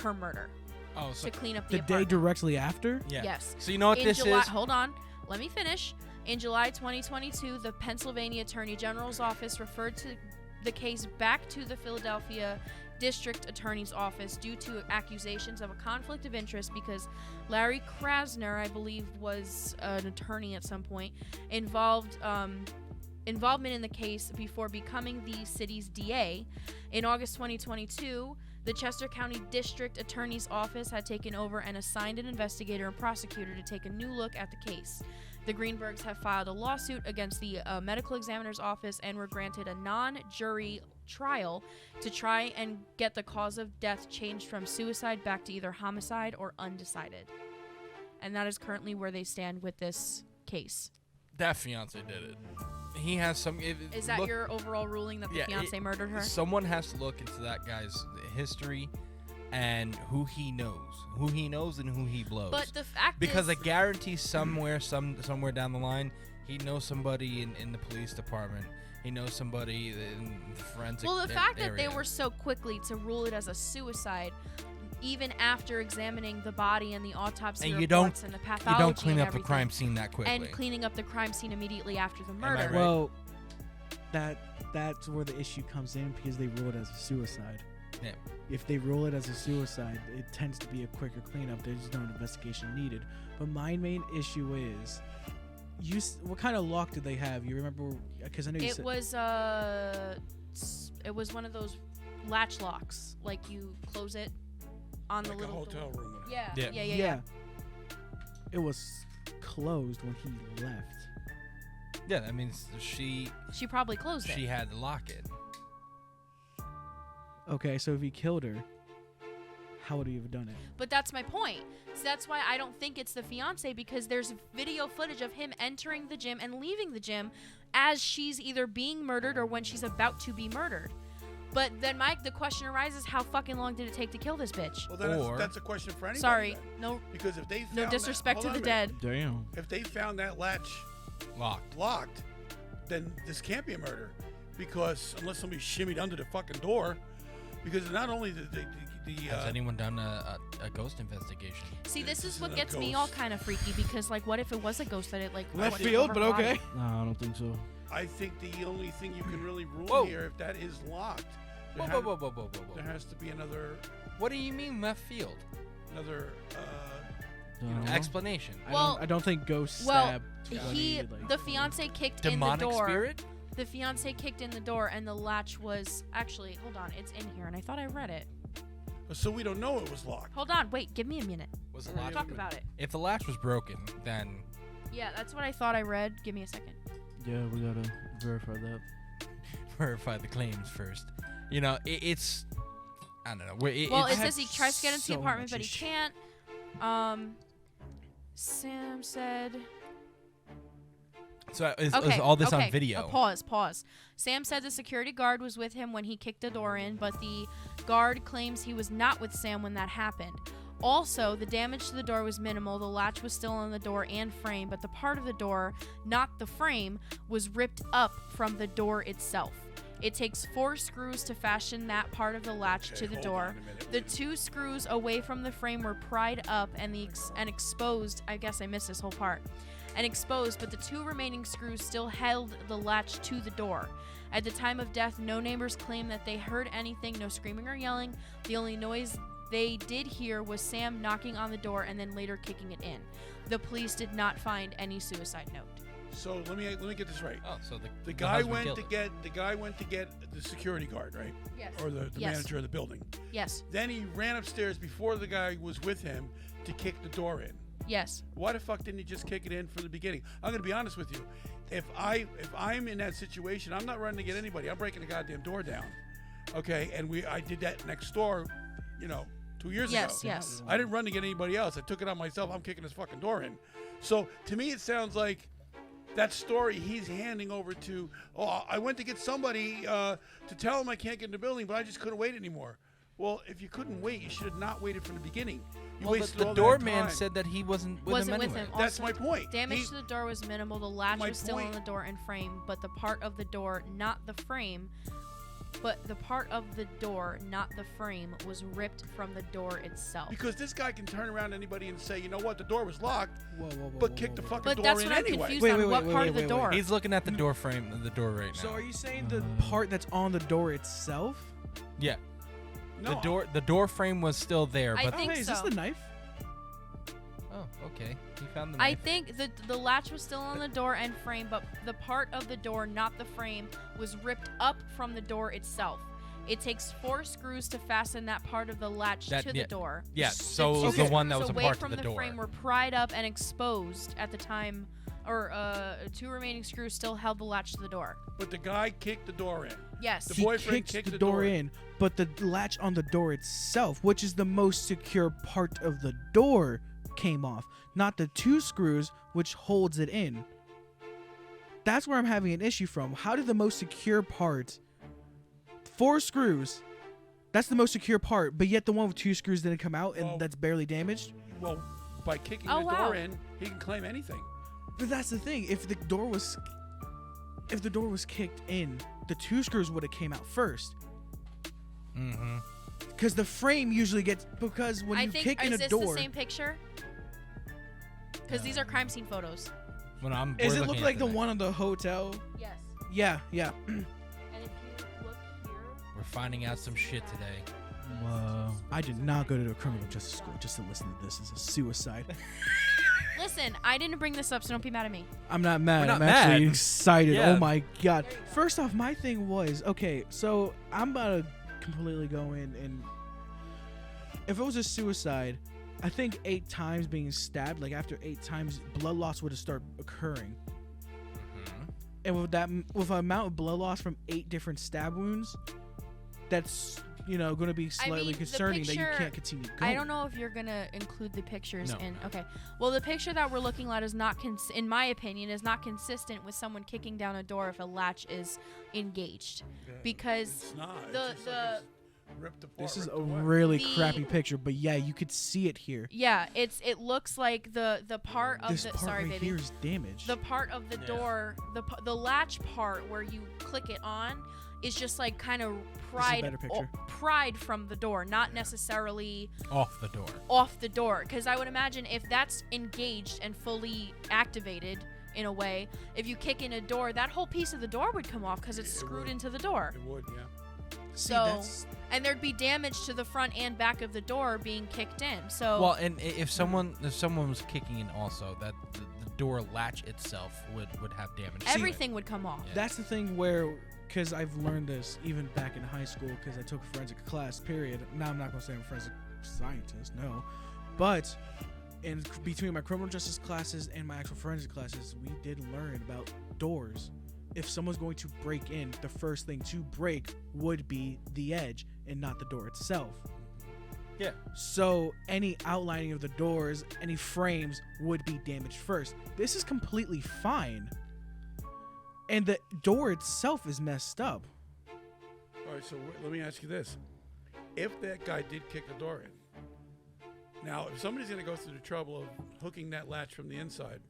her murder. Oh, so to clean up the The day apartment. directly after? yeah. Yes. So you know what In this July, is? Hold on. Let me finish. In July 2022, the Pennsylvania Attorney General's office referred to the case back to the Philadelphia District Attorney's Office due to accusations of a conflict of interest because Larry Krasner, I believe, was an attorney at some point, involvement in the case before becoming the city's DA. In August 2022, the Chester County District Attorney's Office had taken over and assigned an investigator and prosecutor to take a new look at the case. The Greenbergs have filed a lawsuit against the medical examiner's office and were granted a non-jury trial to try and get the cause of death changed from suicide back to either homicide or undecided. And that is currently where they stand with this case. That fiance did it. He has some. Is that your overall ruling that the fiance murdered her? Someone has to look into that guy's history and who he knows and who he blows. But the fact because is, I guarantee somewhere down the line, he knows somebody in the police department. He knows somebody in the forensic. well, the fact that area. they were so quickly to rule it as a suicide, even after examining the body and the autopsy And reports and the pathology you don't clean and up the everything, crime scene that quickly. and cleaning up the crime scene immediately after the I murder. right? Well, that's where the issue comes in because they rule it as a suicide. Yeah. If they rule it as a suicide, it tends to be a quicker cleanup. There's no investigation needed. But my main issue is, what kind of lock did they have? You remember? Because I know you It said was one of those latch locks, like you close it on Like the a little hotel door. room. Or Yeah. It was closed when he left. Yeah, that means she She probably closed it. had to lock it. Okay, so if he killed her, how would he have done it? But that's my point. So that's why I don't think it's the fiance, because there's video footage of him entering the gym and leaving the gym as she's either being murdered or when she's about to be murdered. But then, Mike, the question arises: how fucking long did it take to kill this bitch? Well, then that's a question for anybody. Sorry, then. no, Because if they found no disrespect to hold the on a minute. dead. Damn. If they found that latch locked, then this can't be a murder. Because unless somebody shimmied under the fucking door, because not only the Has anyone done a ghost investigation? See, this is isn't what a gets me all ghost. kind of freaky, because like, what if it was a ghost that it like Left went field, over but her body? okay. No, I don't think so. I think the only thing you can really rule Whoa. here, if that is locked, there, Whoa. there has to be another What do you mean left field? Explanation. Well, I don't think ghost well, stab. the fiance kicked in the Demonic door. spirit? The fiance kicked in the door, and the latch was actually. Hold on, it's in here, and I thought I read it. So we don't know it was locked. Hold on, wait, give me a minute. Was the We'll latch? talk about it. If the latch was broken, then Yeah, that's what I thought I read. Give me a second. Yeah, we gotta verify that. verify the claims first. You know, it's I don't know. Well, it it's, says he tries to get into the so apartment, much but he issue. can't. Sam said. so is all this on video? Pause. Sam said the security guard was with him when he kicked the door in, but the guard claims he was not with Sam when that happened. Also, the damage to the door was minimal. The latch was still on the door and frame, but the part of the door, not the frame, was ripped up from the door itself. It takes 4 screws to fashion that part of the latch to the hold door. on a minute, The please. 2 screws away from the frame were pried up and exposed. I guess I missed this whole part. and exposed, but the 2 remaining screws still held the latch to the door. At the time of death, no neighbors claimed that they heard anything, no screaming or yelling. The only noise they did hear was Sam knocking on the door and then later kicking it in. The police did not find any suicide note. So let me get this right. Oh, so the guy went to get the security guard, right? Yes. Or the Yes. manager of the building. Yes. Then he ran upstairs before the guy was with him to kick the door in. Yes. Why the fuck didn't he just kick it in from the beginning? I'm gonna be honest with you. If I'm in that situation, I'm not running to get anybody. I'm breaking the goddamn door down. Okay, and I did that next door, 2 years ago. Yes. I didn't run to get anybody else. I took it on myself. I'm kicking this fucking door in. So to me, it sounds like that story he's handing over to. Oh, I went to get somebody to tell him I can't get in the building, but I just couldn't wait anymore. Well, if you couldn't wait, you should have not waited from the beginning. You wasted the all that doorman time. said that he wasn't with him anyway. That's Also, my point. Damage to the door was minimal. The latch My was still on point- the door and frame, but the part of the door, not the frame, was ripped from the door itself. Because this guy can turn around to anybody and say, you know what, the door was locked, Whoa, but kick the fucking But door that's in what I'm anyway. confused Wait, on. wait, What wait, part wait, of the wait, door? He's looking at the door frame of the door right now. So are you saying the part that's on the door itself? Yeah. No, The door frame was still there, I but think Hey, is this so. the knife? oh, okay. He found the I knife. think the latch was still on the door and frame, but the part of the door, not the frame, was ripped up from the door itself. It takes 4 screws to fasten that part of the latch to the door. Yeah, so The it was two the one that screws was a away part from of the door. frame were pried up and exposed at the time, or 2 remaining screws still held the latch to the door. but the guy kicked the door in. Yes. The He boyfriend kicks kicked the door in, but the latch on the door itself, which is the most secure part of the door, came off, not the 2 screws which holds it in. That's where I'm having an issue from. How did the most secure part, 4 screws, that's the most secure part, but yet the one with 2 screws didn't come out, and Well- that's barely damaged? Well, by kicking Oh, the wow. door in, he can claim anything. But that's the thing. If the door was kicked in, the 2 screws would have came out first. Mm-hmm. Because the frame usually gets, because when I you think, kick in is a this door, the same picture? Because these are crime scene photos. When I'm, does we're it look looking like at the knife. one on the hotel? Yes. Yeah. And if you look here, We're finding out some shit today. Wow. I did not go to a criminal justice school just to listen to this as a suicide. listen, I didn't bring this up, so don't be mad at me. I'm not mad. We're not I'm actually mad. excited. Yeah. Oh my god. First off, my thing was, okay, so I'm about to completely go in, and if it was a suicide, I think 8 times being stabbed, like after 8 times, blood loss would have started occurring. Mm-hmm. And with an amount of blood loss from 8 different stab wounds, that's going to be slightly mean, the concerning that you picture- can't continue going. I don't know if you're gonna include the pictures No. in. Okay. Well, the picture that we're looking at is not, in my opinion, is not consistent with someone kicking down a door if a latch is engaged, because It's not. the- It's just the- like it's ripped apart. This is ripped a away. really The- crappy picture, but yeah, you could see it here. yeah, it looks like the part of This the part sorry right baby. here is damaged. The part of the Yeah. door, the latch part where you click it on, is just like kind of a pried better picture. pried from the door, not necessarily Off the door. off the door. Because I would imagine if that's engaged and fully activated in a way, if you kick in a door, that whole piece of the door would come off because it's It screwed would. into the door. It would, yeah. See, so- that's And there'd be damage to the front and back of the door being kicked in. So Well, and if someone was kicking in also, that the door latch itself would have damage. everything would come off. Yeah. that's the thing where, because I've learned this even back in high school, because I took a forensic class. Period. Now I'm not gonna say I'm a forensic scientist, no, but in between my criminal justice classes and my actual forensic classes, we did learn about doors. If someone's going to break in, the first thing to break would be the edge and not the door itself. Yeah. So any outlining of the doors, any frames would be damaged first. This is completely fine. And the door itself is messed up. All right, so let me ask you this. If that guy did kick the door in, now, if somebody's going to go through the trouble of hooking that latch from the inside,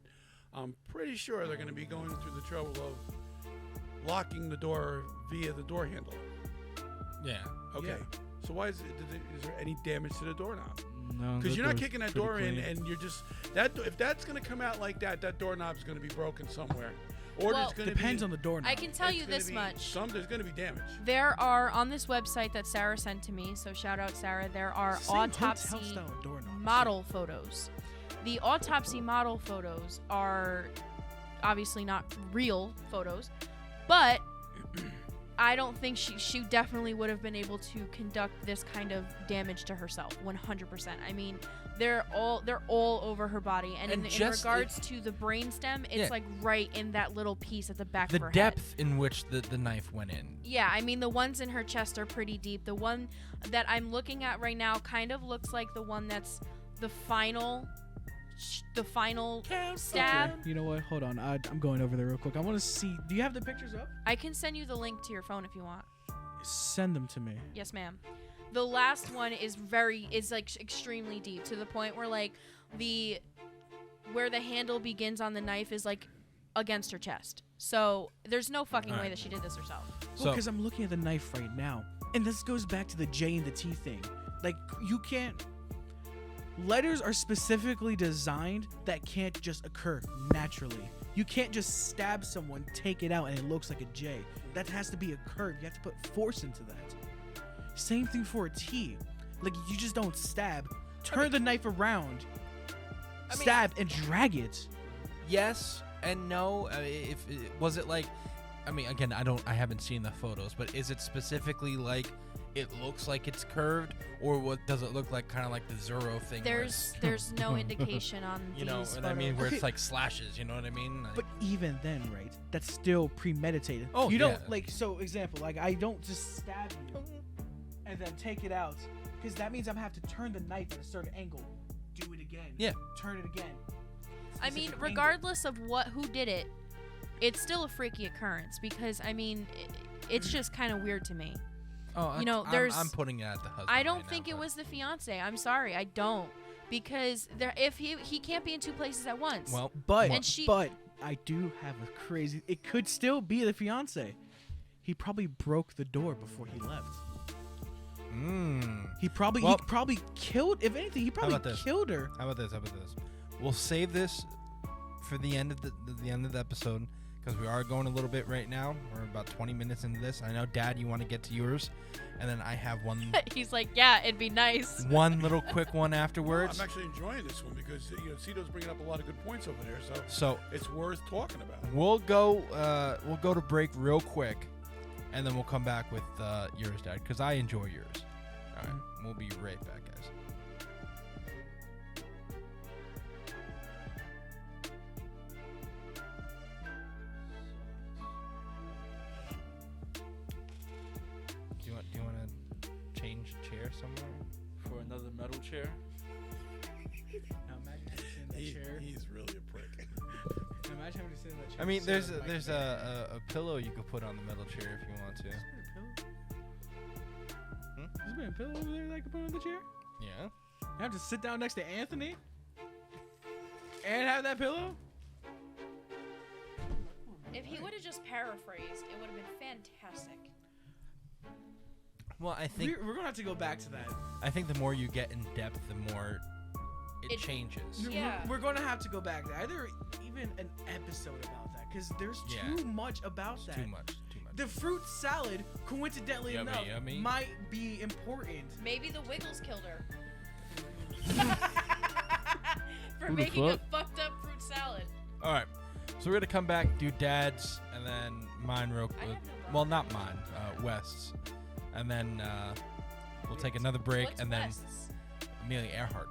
I'm pretty sure they're going to be going through the trouble of locking the door via the door handle. Yeah. Okay. So why is there any damage to the door now? No, Because that you're not door's kicking that pretty door in, clean. and you're just if that's gonna come out like that, that doorknob's gonna be broken somewhere, or Well, there's gonna Depends be, on the doorknob. I can tell it's you gonna this be much. There's gonna be damage. There are, on this website that Sarah sent to me, so shout out Sarah, there are Same autopsy hotel-style doorknob. model photos. The autopsy model photos are obviously not real photos, but I don't think she definitely would have been able to conduct this kind of damage to herself 100%. I mean, they're all over her body, and And in just regards to the brainstem, it's Yeah. like right in that little piece at the back The of her head. depth in which the knife went in. Yeah, I mean the ones in her chest are pretty deep. The one that I'm looking at right now kind of looks like the one that's the final stab. Okay, you know what? Hold on. I'm going over there real quick. I want to see. Do you have the pictures up? I can send you the link to your phone if you want. Send them to me. Yes, ma'am. The last one is like extremely deep to the point where like where the handle begins on the knife is like against her chest. So there's no fucking way Alright. that she did this herself. So Because I'm looking at the knife right now, and this goes back to the J and the T thing. Like you can't. Letters are specifically designed that can't just occur naturally. You can't just stab someone, take it out, and it looks like a J. That has to be a curve. You have to put force into that. Same thing for a T. Like you just don't stab. Turn the knife around, stab, and drag it. yes and no. If was it like, I mean, again, I haven't seen the photos, but is it specifically like it looks like it's curved, or what does it look like? Kind of like the Zero thing. where it's, There's no indication on you know these what I mean, photos. where Okay. it's like slashes. You know what I mean? Like, But even then, right? That's still premeditated. Oh, you don't yeah. like. So, example, like I don't just stab you and then take it out, because that means I'm gonna have to turn the knife at a certain angle. Do it again. Yeah. Turn it again. I mean, Specific angle. regardless of who did it, it's still a freaky occurrence because I mean, it's just kind of weird to me. oh, you know, I'm putting it at the husband. I don't right think now, it but- was the fiance. I'm sorry, I don't, because if he can't be in two places at once. Well, But And she- but I do have a crazy. It could still be the fiance. He probably broke the door before he left. He probably killed. If anything, he probably about this? killed her. How about this? We'll save this for the end of the end of the episode, because we are going a little bit right now. We're about 20 minutes into this. I know, Dad, you want to get to yours, and then I have one He's like, yeah, it'd be nice. one little quick one Well, afterwards. I'm actually enjoying this one because Cito's bringing up a lot of good points over there, so So it's worth talking about. we'll go to break real quick, and then we'll come back with yours, Dad, because I enjoy yours. All right, we'll be right back, guys. Do you want to change chair somewhere? For another metal chair. Now imagine having to sit in that chair. He's really a prick. Now imagine having to sit in that chair. I mean, and sit there's on the mic. a pillow you could put on the metal chair if you want to. There's been a pillow over there that I could put on the chair. Yeah. I have to sit down next to Anthony and have that pillow. If he would have just paraphrased, it would have been fantastic. Well, I think We're gonna have to go back to that. the more you get in depth, the more it It- changes. Yeah. We're gonna have to go back to either even an episode about that, because there's Yeah. too much about that. Too much. The fruit salad, coincidentally Yummy, enough, yummy. might be important. Maybe the Wiggles killed her. For Who the making a fuck? fucked up fruit salad. All right. So we're gonna come back, do Dad's, and then mine real I quick. have no problem. Well, not mine, West's, and then we'll take another break, What's and then West's? Amelia Earhart.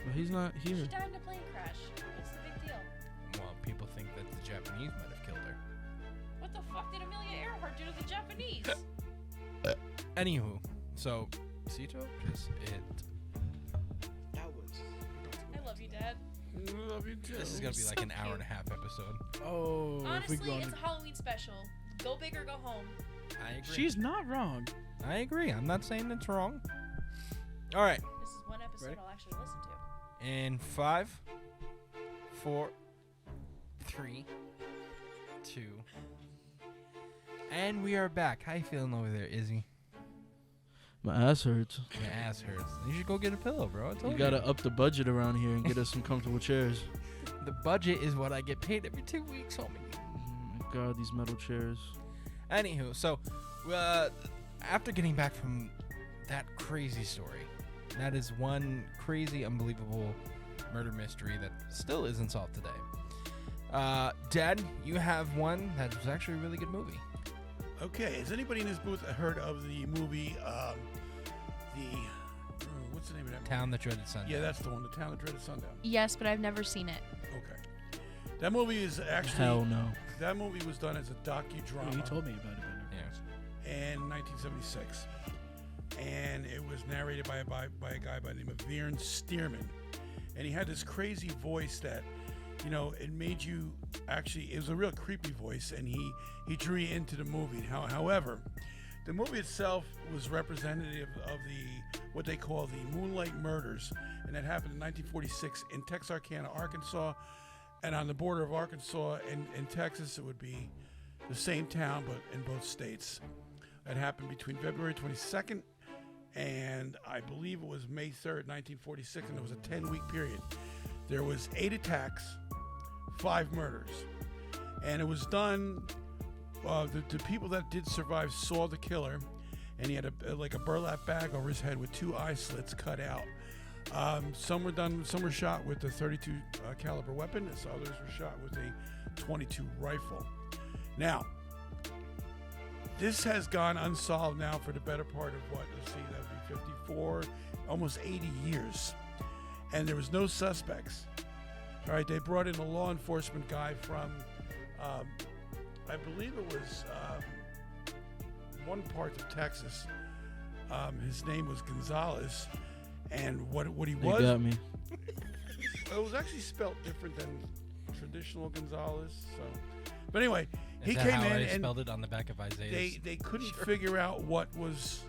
But he's not She here. died in a plane crash. What's the big deal? Well, people think that the Japanese might have killed her. What the fuck did Amelia Earhart do to the Japanese? Anywho, so Cito, just it. That was. I love you, Dad. Love you too. This is gonna be like So an hour and a cute. half episode. Oh, if Honestly, we go it's a Halloween special. Go big or go home. I agree. She's not wrong. I agree. I'm not saying it's wrong. All right. This is one episode Ready? I'll actually listen to. In 5, 4, 3, 2, and we are back. How you feeling over there, Izzy? My ass hurts. Your ass hurts. You should go get a pillow, bro. I told You gotta up the budget around here and get us some comfortable chairs. The budget is what I get paid every 2 weeks, homie. Oh my God, these metal chairs. Anywho, so after getting back from that crazy story, that is one crazy, unbelievable murder mystery that still isn't solved today. Dad, you have one that was actually a really good movie. Okay, has anybody in this booth heard of the movie, what's the name of that movie? Town That Dreaded Sundown. Yeah, that's the one, The Town That Dreaded Sundown. Yes, but I've never seen it. Okay. That movie is actually... Hell no. That movie was done as a docudrama. You told me about it. But Yeah. In 1976. And it was narrated by a guy by the name of Vern Stearman. And he had this crazy voice that, you know, it made you actually, it was a real creepy voice, and he drew you into the movie. However, the movie itself was representative of what they call the Moonlight Murders, and that happened in 1946 in Texarkana, Arkansas. And on the border of Arkansas and Texas, it would be the same town, but in both states. That happened between February 22nd and I believe it was May 3rd, 1946, and it was a 10-week period. There was 8 attacks, 5 murders, and it was done. The people that did survive saw the killer, and he had a burlap bag over his head with 2 eye slits cut out. Some were shot with a 32 caliber weapon, and others were shot with a 22 rifle. Now, this has gone unsolved now for the better part of what? Let's see, that would be 54, almost 80 years. And there was no suspects. All right, they brought in a law enforcement guy from, I believe it was one part of Texas. His name was Gonzalez. And what he was... You got me. It was actually spelled different than traditional Gonzalez. So, but anyway... Is that how I spelled it on the back of Isaiah's? They couldn't figure out what was...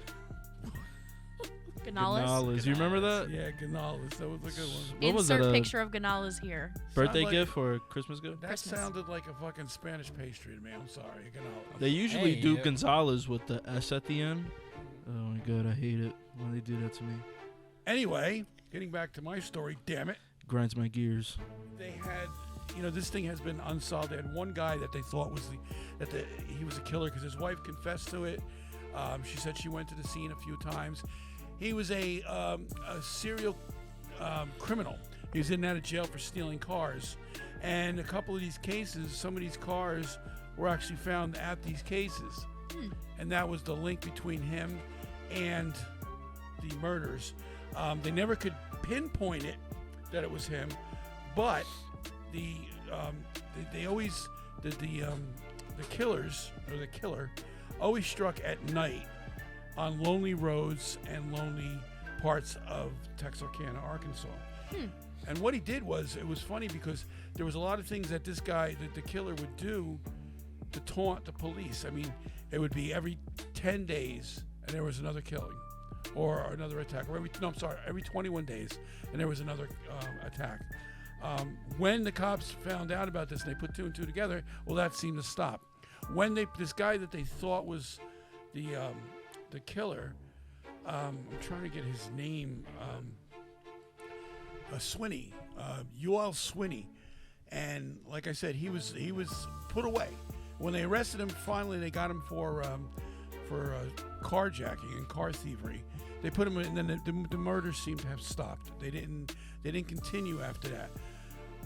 Ganales? You remember that? Yeah, Ganales. That was a good one. What was that, Insert picture of Ganales here. Birthday Sounded gift or Christmas gift? That Christmas. sounded like a fucking Spanish pastry to me. I'm sorry. Ganales. They usually Hey, do yeah. Gonzalez with the S at the end. Oh my God, I hate it when they do that to me. Anyway, getting back to my story, damn it. Grinds my gears. They had, this thing has been unsolved. They had one guy that they thought was he was a killer because his wife confessed to it. She said she went to the scene a few times. He was a serial criminal. He was in and out of jail for stealing cars. And a couple of these cases, some of these cars were actually found at these cases. And that was the link between him and the murders. They never could pinpoint it that it was him, but the killers, or the killer, always struck at night on lonely roads and lonely parts of Texarkana, Arkansas. And what he did was, it was funny because there was a lot of things that this guy, the killer, would do to taunt the police. I mean, it would be every 10 days and there was another killing or another attack. Or every 21 days and there was another attack. When the cops found out about this and they put 2 and 2 together, well, that seemed to stop. When this guy that they thought was the killer, I'm trying to get his name, Swinney, UL Swinney, and like I said, he was put away. When they arrested him, finally they got him for carjacking and car thievery. They put him in, and then the murders seemed to have stopped. They didn't continue after that.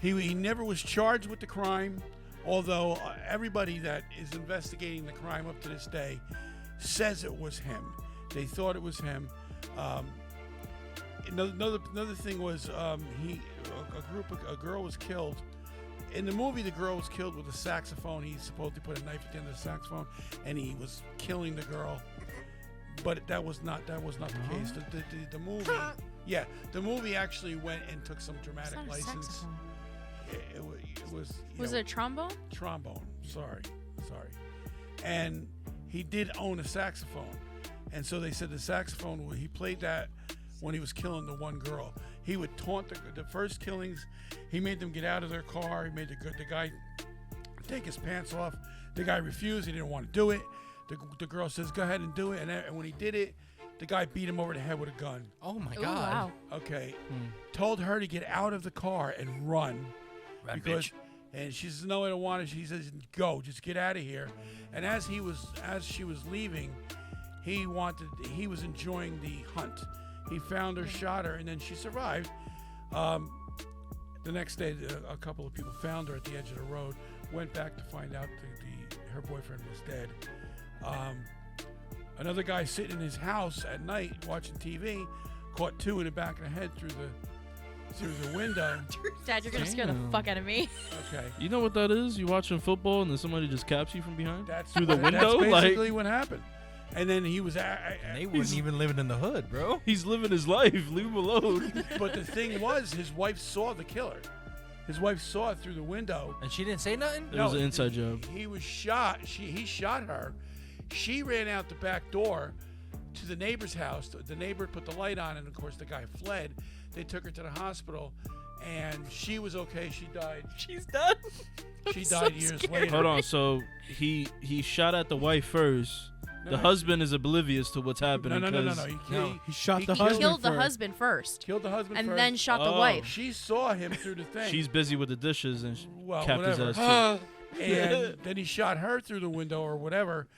He never was charged with the crime, although everybody that is investigating the crime up to this day says it was him. They thought it was him. Another thing was a girl was killed. In the movie, the girl was killed with a saxophone. He supposedly put a knife at the end of the saxophone, and he was killing the girl. But that was not the case. The movie, yeah, the movie actually went and took some dramatic It's not a license. saxophone. It was. Was it a trombone? Trombone. Sorry. And he did own a saxophone, and so they said the saxophone. He played that when he was killing the one girl. He would taunt the first killings. He made them get out of their car. He made the guy take his pants off. The guy refused. He didn't want to do it. The girl says, "Go ahead and do it." And when he did it, The guy beat him over the head with a gun. Oh my Ooh, God. wow. Okay. Told her to get out of the car and run. Bitch. And she says, no, I don't want it. She says, go, just get out of here. And as she was leaving, he was enjoying the hunt. He found her, shot her, and then she survived. The next day, a couple of people found her at the edge of the road, went back to find out her boyfriend was dead. Another guy sitting in his house at night watching TV caught two in the back of the head through the window. Dad, you're gonna scare the fuck out of me. Okay. You know what that is? You watching football and then somebody just caps you from behind? That's through the window? That's basically what happened. And then he was... They wasn't even living in the hood, bro. He's living his life. Leave him alone. But the thing was, his wife saw the killer. His wife saw it through the window. And she didn't say nothing? It was an inside job. He was shot. He shot her. She ran out the back door to the neighbor's house. The neighbor put the light on, and of course the guy fled. They took her to the hospital, and she was okay. She died. She's done? She died years later. Hold on. So he shot at the wife first. No, the husband is oblivious to what's happening. No. He shot the He husband killed the first. husband first, Killed the husband and first. then shot the Oh. wife. She saw him through the thing. She's busy with the dishes and well, capped his whatever. ass too. And then he shot her through the window or whatever.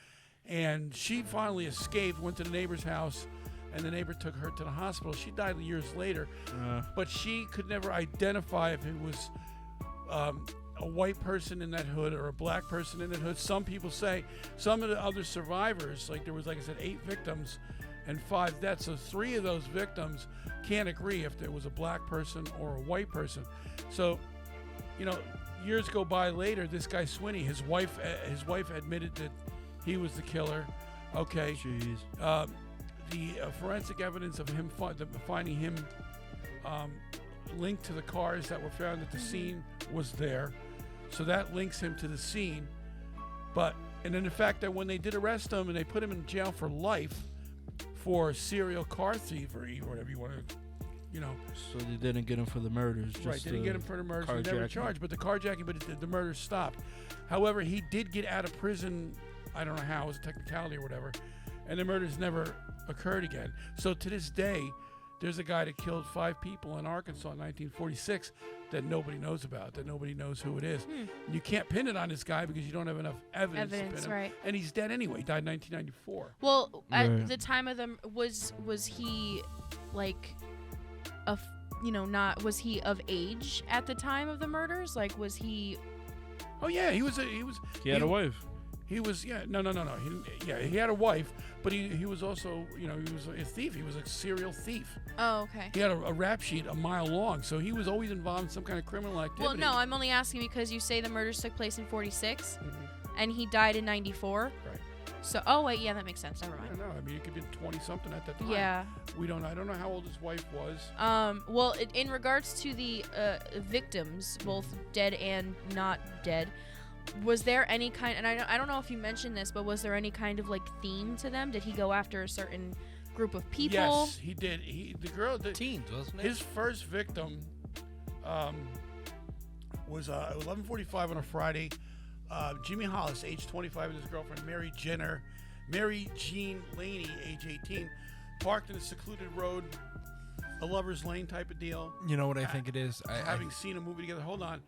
And she finally escaped, went to the neighbor's house, and the neighbor took her to the hospital. She died years later. But she could never identify if it was a white person in that hood or a black person in that hood. Some people say, some of the other survivors, like there was, like I said, 8 victims and 5 deaths. So 3 of those victims can't agree if there was a black person or a white person. So, years go by later, this guy Swinney, his wife admitted that he was the killer. Okay. Jeez. The forensic evidence of him finding him linked to the cars that were found at the scene was there, so that links him to the scene. And then the fact that when they did arrest him and they put him in jail for life for serial car thievery, or whatever you want to, So they didn't get him for the murders. Just right? They didn't get him for the murders. They never carjacking. charged, but the carjacking, but the murders stopped. However, he did get out of prison. I don't know how, it was a technicality or whatever, and the murders never occurred again. So to this day, there's a guy that killed 5 people in Arkansas in 1946 that nobody knows about, that nobody knows who it is. You can't pin it on this guy because you don't have enough evidence to pin him. Right. And he's dead anyway. He died in 1994. Well, at Right. the time of them, was he like was he of age at the time of the murders? Like, was he? Oh yeah, he had a wife. He was He had a wife, but he was also he was a thief. He was a serial thief. Oh, okay. He had a rap sheet a mile long, so he was always involved in some kind of criminal activity. Well, no, I'm only asking because you say the murders took place in 46, and he died in 94. Right. So, oh wait, yeah, that makes sense. Never I mind. don't know. I mean, he could be 20-something at that time. Yeah. I don't know how old his wife was. Well, in regards to the victims, both dead and not dead, was there any kind? And I don't know if you mentioned this, but was there any kind of like theme to them? Did he go after a certain group of people? Yes, he did. Teens, wasn't it? His first victim was 11:45 on a Friday. Jimmy Hollis, age 25, and his girlfriend Mary Jean Laney, age 18, parked in a secluded road, a lover's lane type of deal. You know what I think it is? Having seen a movie together, hold on.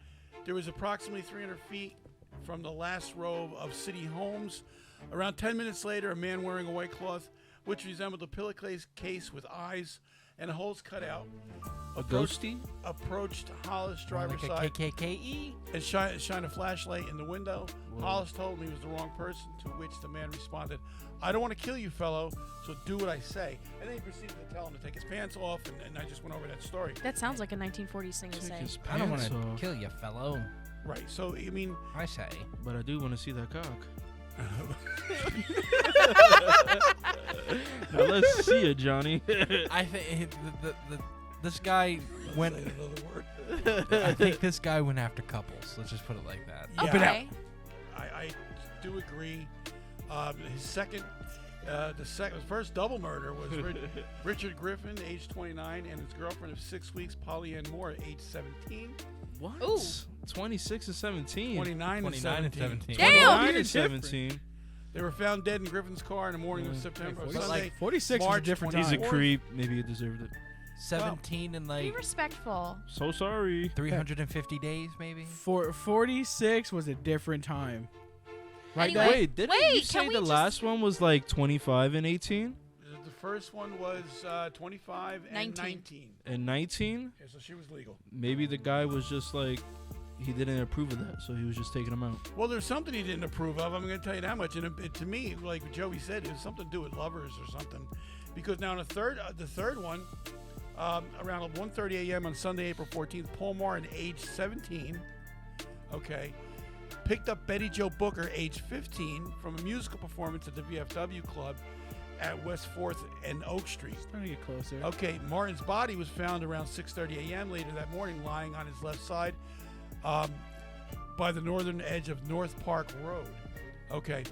There was approximately 300 feet from the last row of city homes. Around 10 minutes later, a man wearing a white cloth, which resembled a pillowcase case with eyes and holes cut out, ghosty? approached Hollis' driver's like a side KKKE? and shine a flashlight in the window. Whoa. Hollis told him he was the wrong person, to which the man responded, "I don't want to kill you, fellow, so do what I say." And then he proceeded to tell him to take his pants off, and I just went over that story. That sounds like a 1940s thing to Take say. his I don't want pants to off. kill you, fellow. Right, so, I mean... I say. But I do want to see that cock. Now let's see it, Johnny. I think this guy went. Say another word. I think this guy went after couples. Let's just put it like that. Yeah. Okay. I do agree. His first double murder was Richard Griffin, age 29, and his girlfriend of 6 weeks, Polly Ann Moore, age 17. What? Ooh. 26 and 17. 29 and 29 and 17. 17. Damn! 29 You're and 17. They were found dead in Griffin's car in the morning of September. But Sunday, like 46 was a March different 24th. time. He's a creep. Maybe he deserved it. 17 and Be like respectful. So sorry. 350 days, maybe. 46 was a different time. Right Anyway, now? Wait, didn't wait, you can say we the just- last one was like 25 and 18 The first one was 25 and 19. and 19? Okay, so she was legal. Maybe the guy was just like, he didn't approve of that, so he was just taking them out. Well, there's something he didn't approve of. I'm going to tell you that much. And to me, like Joey said, it was something to do with lovers or something. Because now the third one, around 1:30 a.m. on Sunday, April 14th, Paul Martin, age 17, okay, picked up Betty Jo Booker, age 15, from a musical performance at the VFW Club at West 4th and Oak Street. Trying to get closer. Okay, Martin's body was found around 6:30 a.m. later that morning, lying on his left side by the northern edge of North Park Road. Okay,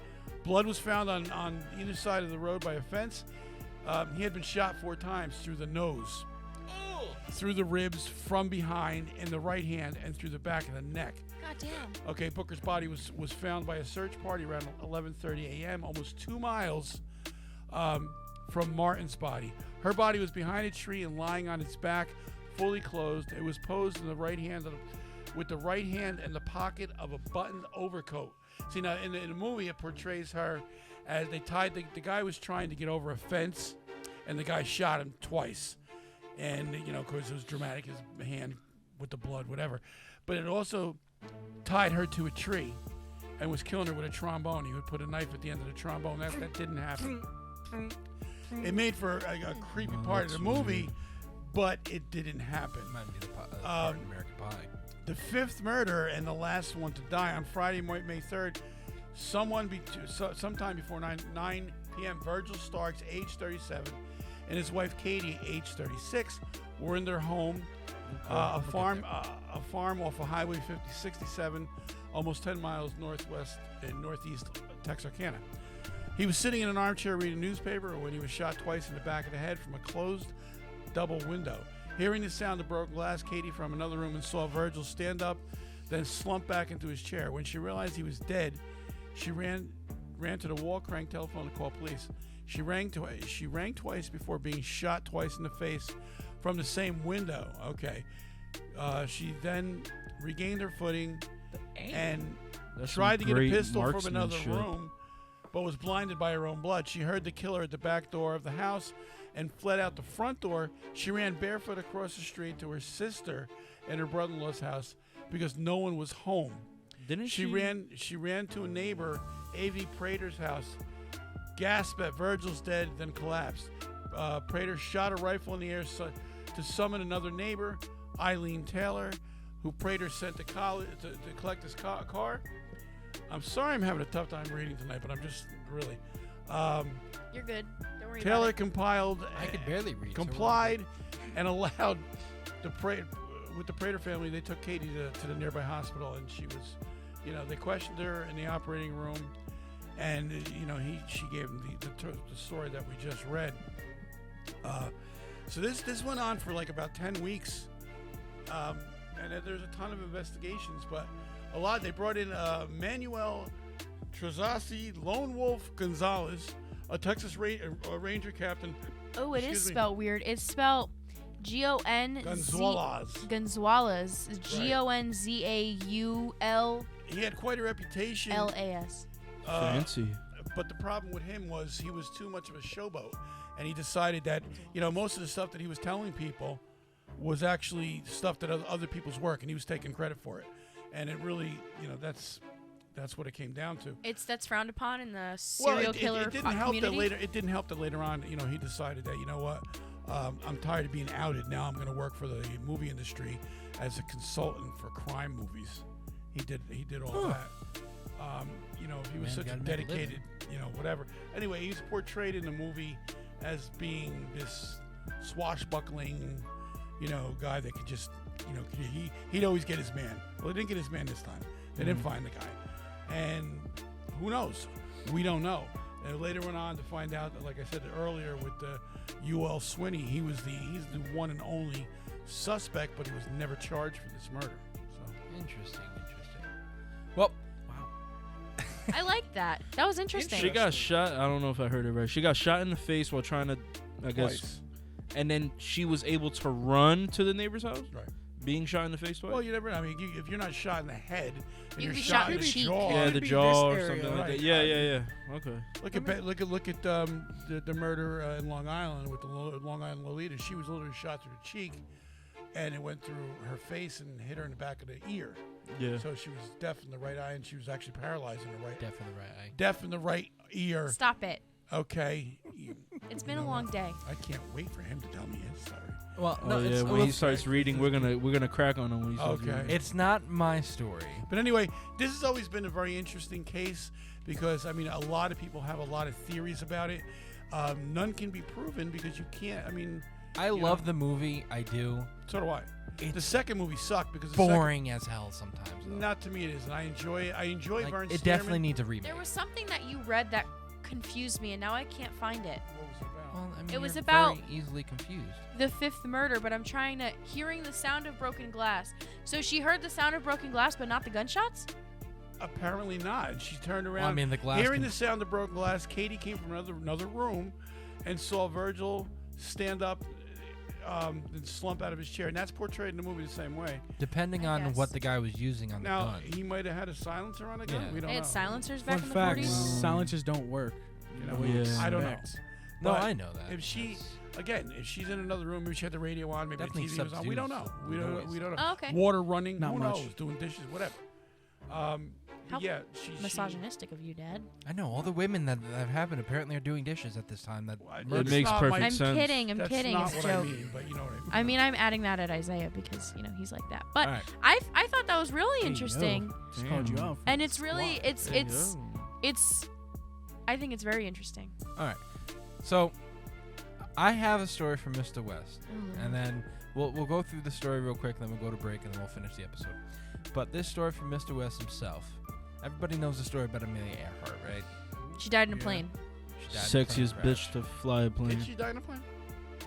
blood was found on either side of the road by a fence. He had been shot 4 times through the nose, through the ribs, from behind, in the right hand, and through the back of the neck. God damn. Okay, Booker's body was found by a search party around 11:30 a.m., almost 2 miles from Martin's body. Her body was behind a tree and lying on its back, fully closed. It was posed in the right hand with the right hand in the pocket of a buttoned overcoat. See, now in the movie, it portrays her as they tied the guy was trying to get over a fence, and the guy shot him twice. And, you know, of course, it was dramatic, his hand with the blood, whatever. But it also tied her to a tree and was killing her with a trombone. He would put a knife at the end of the trombone. That didn't happen. It made for a creepy part of the movie, but it didn't happen. Might be the part in American Pie. The 5th murder and the last one to die on Friday, May 3rd, sometime before 9 p.m., Virgil Starks, age 37, and his wife Katie, age 36, were in their home, a farm off of Highway 67, almost 10 miles northwest and northeast Texarkana. He was sitting in an armchair reading a newspaper when he was shot twice in the back of the head from a closed double window. Hearing the sound of broken glass, Katie from another room and saw Virgil stand up, then slump back into his chair. When she realized he was dead, she ran to the wall crank telephone to call police. She rang twice before being shot twice in the face from the same window. Okay. She then regained her footing and That's tried to some get a great pistol from another marksmanship. room, but was blinded by her own blood. She heard the killer at the back door of the house and fled out the front door. She ran barefoot across the street to her sister and her brother-in-law's house because no one was home. Didn't She ran to a neighbor, A.V. Prater's house, gasped at Virgil's dead, then collapsed. Prater shot a rifle in the air to summon another neighbor, Eileen Taylor, who Prater sent to college to collect his car. I'm sorry I'm having a tough time reading tonight, but I'm just really. You're good. Don't worry Taylor about I could barely read. complied and allowed with the Prater family. They took Katie to the nearby hospital, and she was, they questioned her in the operating room, and she gave them the story that we just read. So this went on for like about 10 weeks, and there's a ton of investigations, but a lot. They brought in Manuel Trezasi Lone Wolf Gonzalez, a Texas Ranger captain. it. Oh, it is Excuse me. spelled weird. It's spelled Gonzalez. Gonzalez. Gonzaullas. He had quite a reputation. Fancy. But the problem with him was he was too much of a showboat, and he decided that most of the stuff that he was telling people was actually stuff that other people's work, and he was taking credit for it. And it really, that's what it came down to. That's frowned upon in the serial killer it didn't help community. that later. It didn't help that later on. He decided that I'm tired of being outed. Now I'm going to work for the movie industry as a consultant for crime movies. He did all that. He was Man, such a gotta make a living. dedicated, whatever. Anyway, he's portrayed in the movie as being this swashbuckling, guy that could just, he'd always get his man. Well, he didn't get his man this time. They didn't find the guy. And who knows? We don't know. And later went on to find out that, like I said earlier, with U.L. Swinney, he's the one and only suspect, but he was never charged for this murder. So Interesting. Well, I like that. That was interesting. She got shot. I don't know if I heard it right. She got shot in the face while trying to, I guess, Twice. and then she was able to run to the neighbor's house. Right. Being shot in the face twice. Well, you never know. I mean, if you're not shot in the head, and You you're could be shot shot in in the the cheek. jaw. yeah, Could the be jaw this or something area. like that. Right. Yeah. Okay. Look at the murder in Long Island with the Long Island Lolita. She was literally shot through the cheek, and it went through her face and hit her in the back of the ear. Yeah. So she was deaf in the right eye, and she was actually paralyzed in the right. Deaf in the right eye. Deaf in the right ear. Stop it. Okay. It's been a long day. I can't wait for him to tell me his story. Well, Oh no, yeah. it's, When he starts reading, we're gonna crack on him when he starts Okay. reading. it's not my story. But anyway, this has always been a very interesting case because, I mean, a lot of people have a lot of theories about it. None can be proven because you can't. I mean, I You love know? the movie. I do. so do I. The It's second movie sucked because the boring as hell sometimes. Second, Though. not to me it is. And I enjoy it. I enjoy Like, Vern it definitely Stearman. needs a remake. There was something that you read that confused me, and now I can't find it. What was it about? Well, I mean, It was you're about- very easily confused. The fifth murder, but I'm trying to hearing the sound of broken glass. So she heard the sound of broken glass, but not the gunshots. Apparently not. And she turned around. Well, I mean, the glass. Hearing the sound of broken glass, Katie came from another room and saw Virgil stand up and slump out of his chair. And that's portrayed in the movie the same way. Depending I on guess. what the guy was using on the Now, gun. he might have had a silencer on a gun. Yeah. We don't They had know. silencers back Fun in the fact: 40s. silencers don't work. You know, The way you Yeah. I don't know. expect. No, But I know that. If she, That's- again, if she's in another room, maybe she had the radio on, maybe the Definitely TV was on. We don't know. subdues We don't. noise. We don't know. Oh, okay. Water running. Not who much. knows? Doing dishes, whatever. How Yeah, she. Misogynistic of you, Dad. I know all the women that have happened apparently are doing dishes at this time. That Well, murdered- It makes not perfect my- I'm sense. kidding. I'm That's kidding. not It's a what joke. I mean, but you know what I mean. I mean, I'm adding that at Isaiah because he's like that. But All right. I thought that was really interesting, Just called you out. and it's really Why? it's. I think it's very interesting. All right. So I have a story from Mr. West, Oh, and then we'll go through the story real quick, and then we'll go to break, and then we'll finish the episode. But this story from Mr. West himself. Everybody knows the story about Amelia Earhart, right? She died in a Yeah. plane. She died in a plane Sexiest crash. bitch to fly a plane. Did she die in a plane?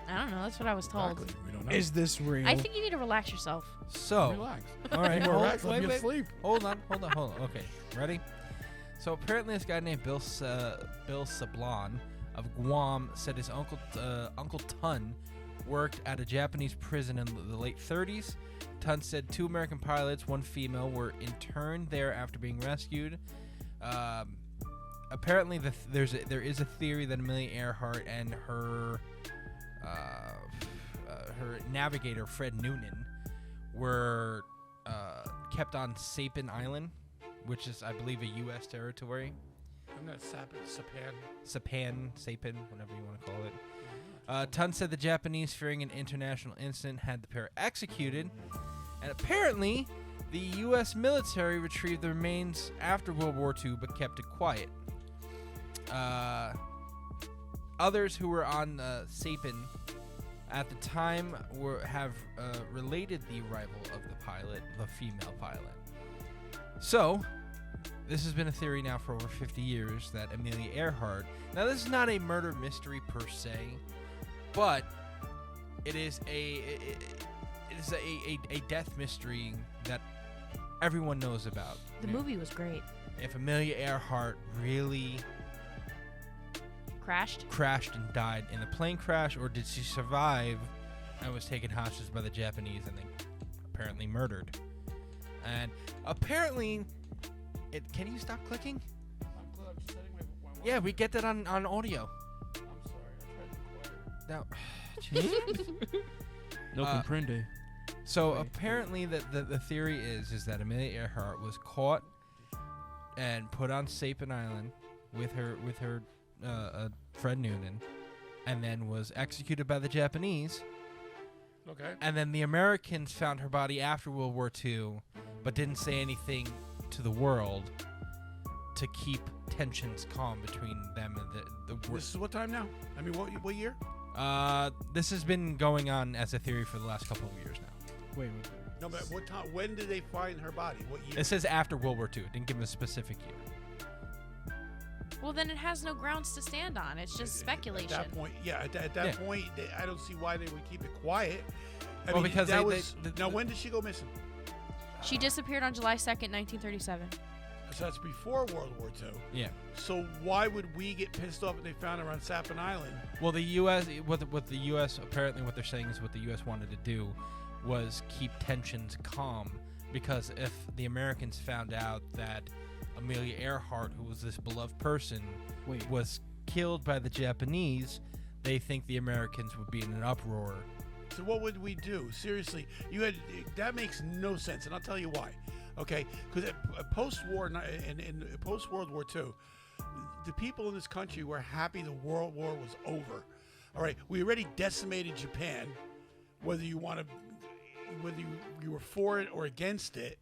I don't know. That's what I was told. Exactly. We don't know. Is this real? I think you need to relax yourself. So, Relax. all right, You hold, relax. Let wait, me wait. asleep. Hold on. Okay, ready? So apparently, this guy named Bill Sablon of Guam said his uncle Tun worked at a Japanese prison in the late 30s. Tun said 2 American pilots, 1 female, were interned there after being rescued. Apparently, there is a theory that Amelia Earhart and her navigator Fred Noonan were kept on Sapin Island, which is, I believe, a U.S. territory. I'm not Sapan. Sapin, whatever you want to call it. Tun said the Japanese, fearing an international incident, had the pair executed, and apparently the U.S. military retrieved the remains after World War II but kept it quiet. Others who were on Sapin at the time have related the arrival of the pilot, the female pilot. So, this has been a theory now for over 50 years that Amelia Earhart. Now, this is not a murder mystery per se, but it is a death mystery that everyone knows about. The movie was great. If Amelia Earhart really Crashed. and died in a plane crash, or did she survive and was taken hostage by the Japanese and then apparently murdered? And apparently, can you stop clicking? I'm setting my Yeah, we get that on audio. I'm sorry. I tried to Now, No comprende. so apparently, the theory is that Amelia Earhart was caught and put on Sapin Island with her Fred Noonan, and then was executed by the Japanese. Okay. And then the Americans found her body after World War II, but didn't say anything to the world to keep tensions calm between them and the This is what time now? I mean, what year? This has been going on as a theory for the last couple of years now. Wait. No, but what time? When did they find her body? What year? It says after World War II. It didn't give a specific year. Well, then it has no grounds to stand on. It's just speculation. At that point, yeah. At that point, I don't see why they would keep it quiet. I Well, mean, because that they- was. they- Now, when did she go missing? She disappeared on July 2nd, 1937. So that's before World War II. Yeah. So why would we get pissed off if they found her on Sappan Island? Well, the U.S. What the U.S. apparently what they're saying is what the U.S. wanted to do was keep tensions calm, because if the Americans found out that Amelia Earhart, who was this beloved person, was killed by the Japanese, they think the Americans would be in an uproar. So what would we do? Seriously, that makes no sense, and I'll tell you why. Okay, because post-war and post-World War II, the people in this country were happy the World War was over. All right, we already decimated Japan. Whether you were for it or against it,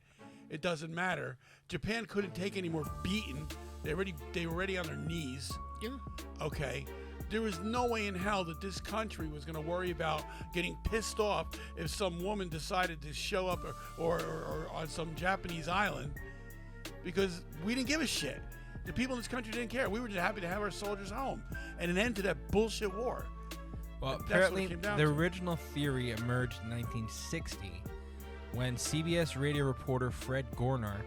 it doesn't matter. Japan couldn't take any more beating. They were already on their knees. Yeah. Okay. There was no way in hell that this country was going to worry about getting pissed off if some woman decided to show up or on some Japanese island, because we didn't give a shit. The people in this country didn't care. We were just happy to have our soldiers home and an end to that bullshit war. Well, That's apparently what it came down the to. original theory emerged in 1960 when CBS radio reporter Fred Gorner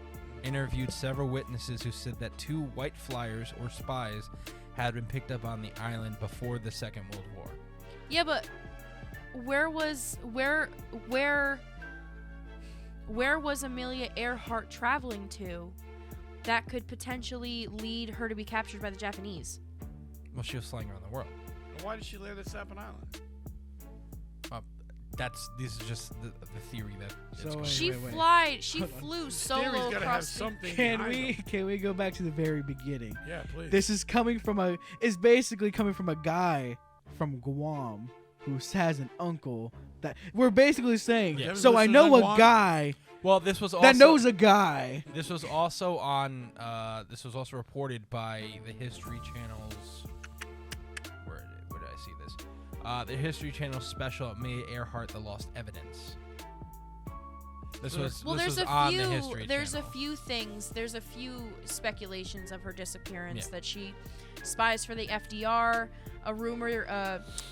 interviewed several witnesses who said that 2 white flyers or spies had been picked up on the island before the Second World War. Yeah, but where was Amelia Earhart traveling to that could potentially lead her to be captured by the Japanese? Well, she was flying around the world. Why did she land at Sappan Island? This is just the theory that So it's going. She Hold on. flew Theory's solo got to have across. something. Can behind them. we go back to the very beginning? Yeah, please. This is coming from is basically coming from a guy from Guam who has an uncle that we're basically saying. Yeah. So I know a guy Well, this was also that knows a guy. This was also on. This was also reported by the History Channel's. Where did I see this? The History Channel special Amelia Earhart: The Lost Evidence. This was. Well, this there's was a on few. the History There's Channel. a few things. There's a few speculations of her disappearance, Yeah. that she spies for the FDR. A rumor,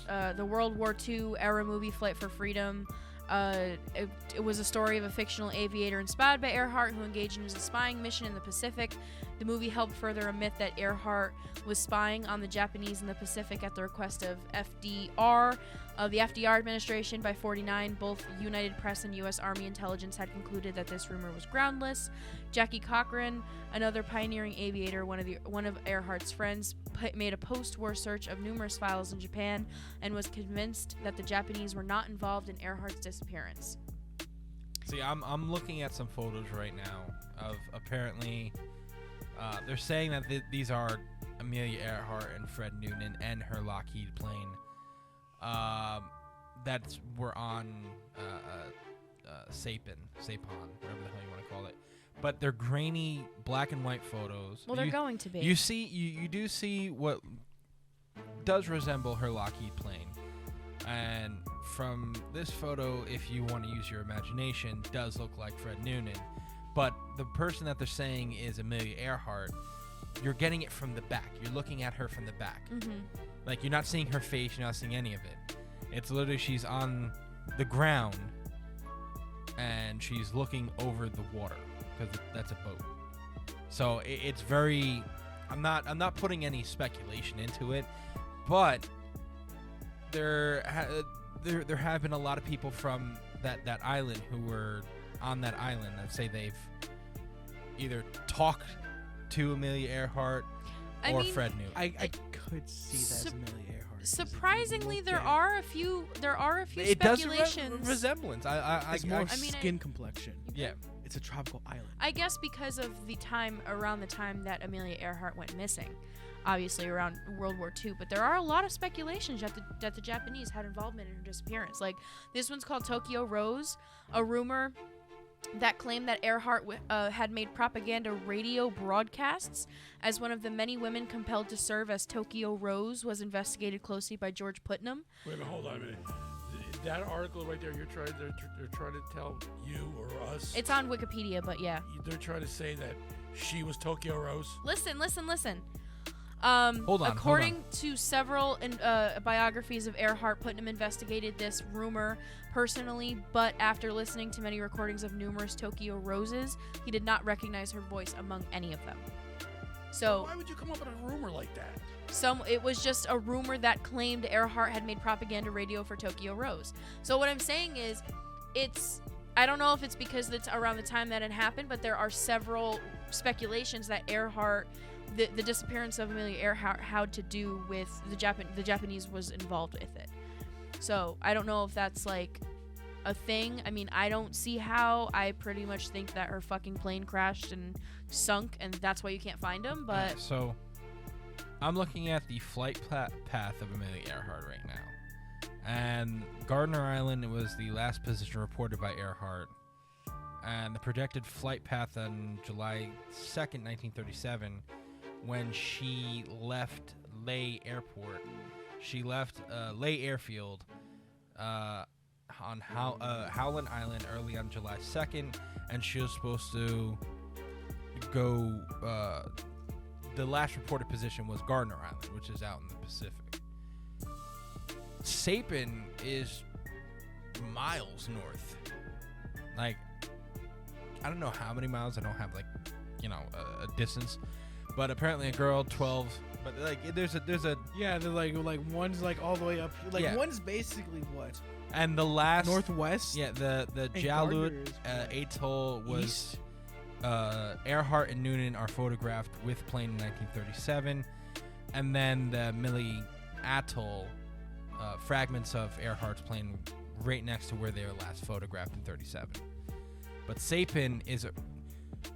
the World War II era movie Flight for Freedom. It was a story of a fictional aviator inspired by Earhart who engaged in a spying mission in the Pacific. The movie helped further a myth that Earhart was spying on the Japanese in the Pacific at the request of FDR. The FDR administration, by 1949, both United Press and U.S. Army intelligence had concluded that this rumor was groundless. Jackie Cochran, another pioneering aviator, one of Earhart's friends, made a post-war search of numerous files in Japan and was convinced that the Japanese were not involved in Earhart's disappearance. See, I'm looking at some photos right now of apparently. They're saying that these are Amelia Earhart and Fred Noonan and her Lockheed plane. That were on Sappan, whatever the hell you want to call it. But they're grainy black and white photos. Well, they're going to be. You do see what does resemble her Lockheed plane. And from this photo, if you want to use your imagination, does look like Fred Noonan. But the person that they're saying is Amelia Earhart, you're getting it from the back. You're looking at her from the back. Mm-hmm. Like, you're not seeing her face, you're not seeing any of it. It's literally she's on the ground and she's looking over the water because that's a boat. So it's very. I'm not putting any speculation into it, but there have been a lot of people from that island who were on that island that say they've either talked to Amelia Earhart or Fred Newton. I could see that as Amelia Earhart. Surprisingly, there are a few It does speculations. resemblance. It's more I mean, skin complexion. Yeah. It's a tropical island. I guess because of around the time that Amelia Earhart went missing, obviously around World War II. But there are a lot of speculations that the Japanese had involvement in her disappearance. Like, this one's called Tokyo Rose, a rumor that claimed that Earhart had made propaganda radio broadcasts as one of the many women compelled to serve as Tokyo Rose was investigated closely by George Putnam. Wait a minute, hold on a minute. That article right there, they're trying to tell you or us. It's on Wikipedia, but yeah. They're trying to say that she was Tokyo Rose. Listen. Hold on. According to several biographies of Earhart, Putnam investigated this rumor personally, but after listening to many recordings of numerous Tokyo Roses, he did not recognize her voice among any of them. So why would you come up with a rumor like that? It was just a rumor that claimed Earhart had made propaganda radio for Tokyo Rose. So what I'm saying is, I don't know if it's because it's around the time that it happened, but there are several speculations that Earhart, the disappearance of Amelia Earhart had to do with the Japanese was involved with it. So I don't know if that's like a thing. I mean, I don't see how. I pretty much think that her fucking plane crashed and sunk, and that's why you can't find him. But so I'm looking at the flight path of Amelia Earhart right now. And Gardner Island was the last position reported by Earhart. And the projected flight path on July 2nd, 1937, when she left Ley Airport, she left Ley Airfield on Howland Island early on July 2nd, and she was supposed to go. The last reported position was Gardner Island, which is out in the Pacific. Sapin is miles north. Like, I don't know how many miles. I don't have a distance, but apparently a girl 12. But like, there's a Yeah, they're like one's like all the way up. Like Yeah. one's basically what? and the last Northwest. Yeah, the And Jalut Gardner is atoll was east. Earhart and Noonan are photographed with plane in 1937, and then the Mille Atoll, fragments of Earhart's plane right next to where they were last photographed in 37. But Sapin is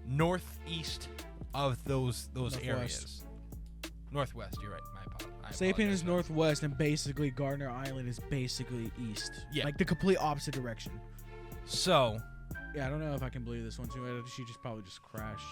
northeast of those Northwest. areas. Northwest, you're right. I Sapin apologize. is northwest, and basically Gardner Island is basically east. Yeah. Like the complete opposite direction. So, Yeah, I don't know if I can believe this one too. She probably just crashed.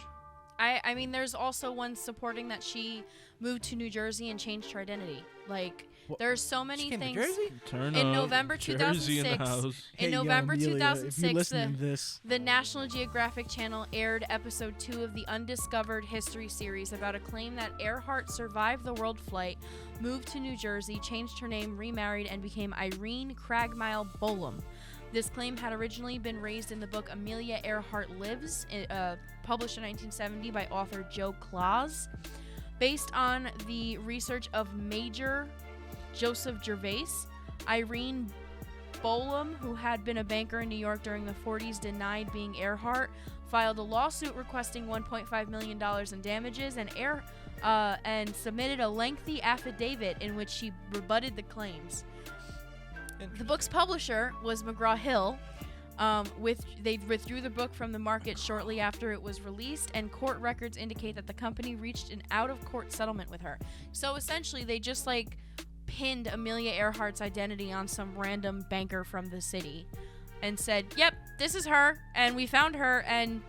I mean, there's also one supporting that she moved to New Jersey and changed her identity. Like, What? there's so many she came to things. Jersey? Turn In up, November Jersey in the 2006, house. In Hey, yo, November Amelia, if you 2006, listen to this, the National Geographic Channel aired episode 2 of the Undiscovered History series about a claim that Earhart survived the world flight, moved to New Jersey, changed her name, remarried, and became Irene Cragmile Bolam. This claim had originally been raised in the book Amelia Earhart Lives, published in 1970 by author Joe Claus. Based on the research of Major Joseph Gervais, Irene Bolam, who had been a banker in New York during the 40s, denied being Earhart, filed a lawsuit requesting $1.5 million in damages, and submitted a lengthy affidavit in which she rebutted the claims. The book's publisher was McGraw-Hill. They withdrew the book from the market shortly after it was released, and court records indicate that the company reached an out-of-court settlement with her. So essentially, they just pinned Amelia Earhart's identity on some random banker from the city, and said, "Yep, this is her, and we found her, and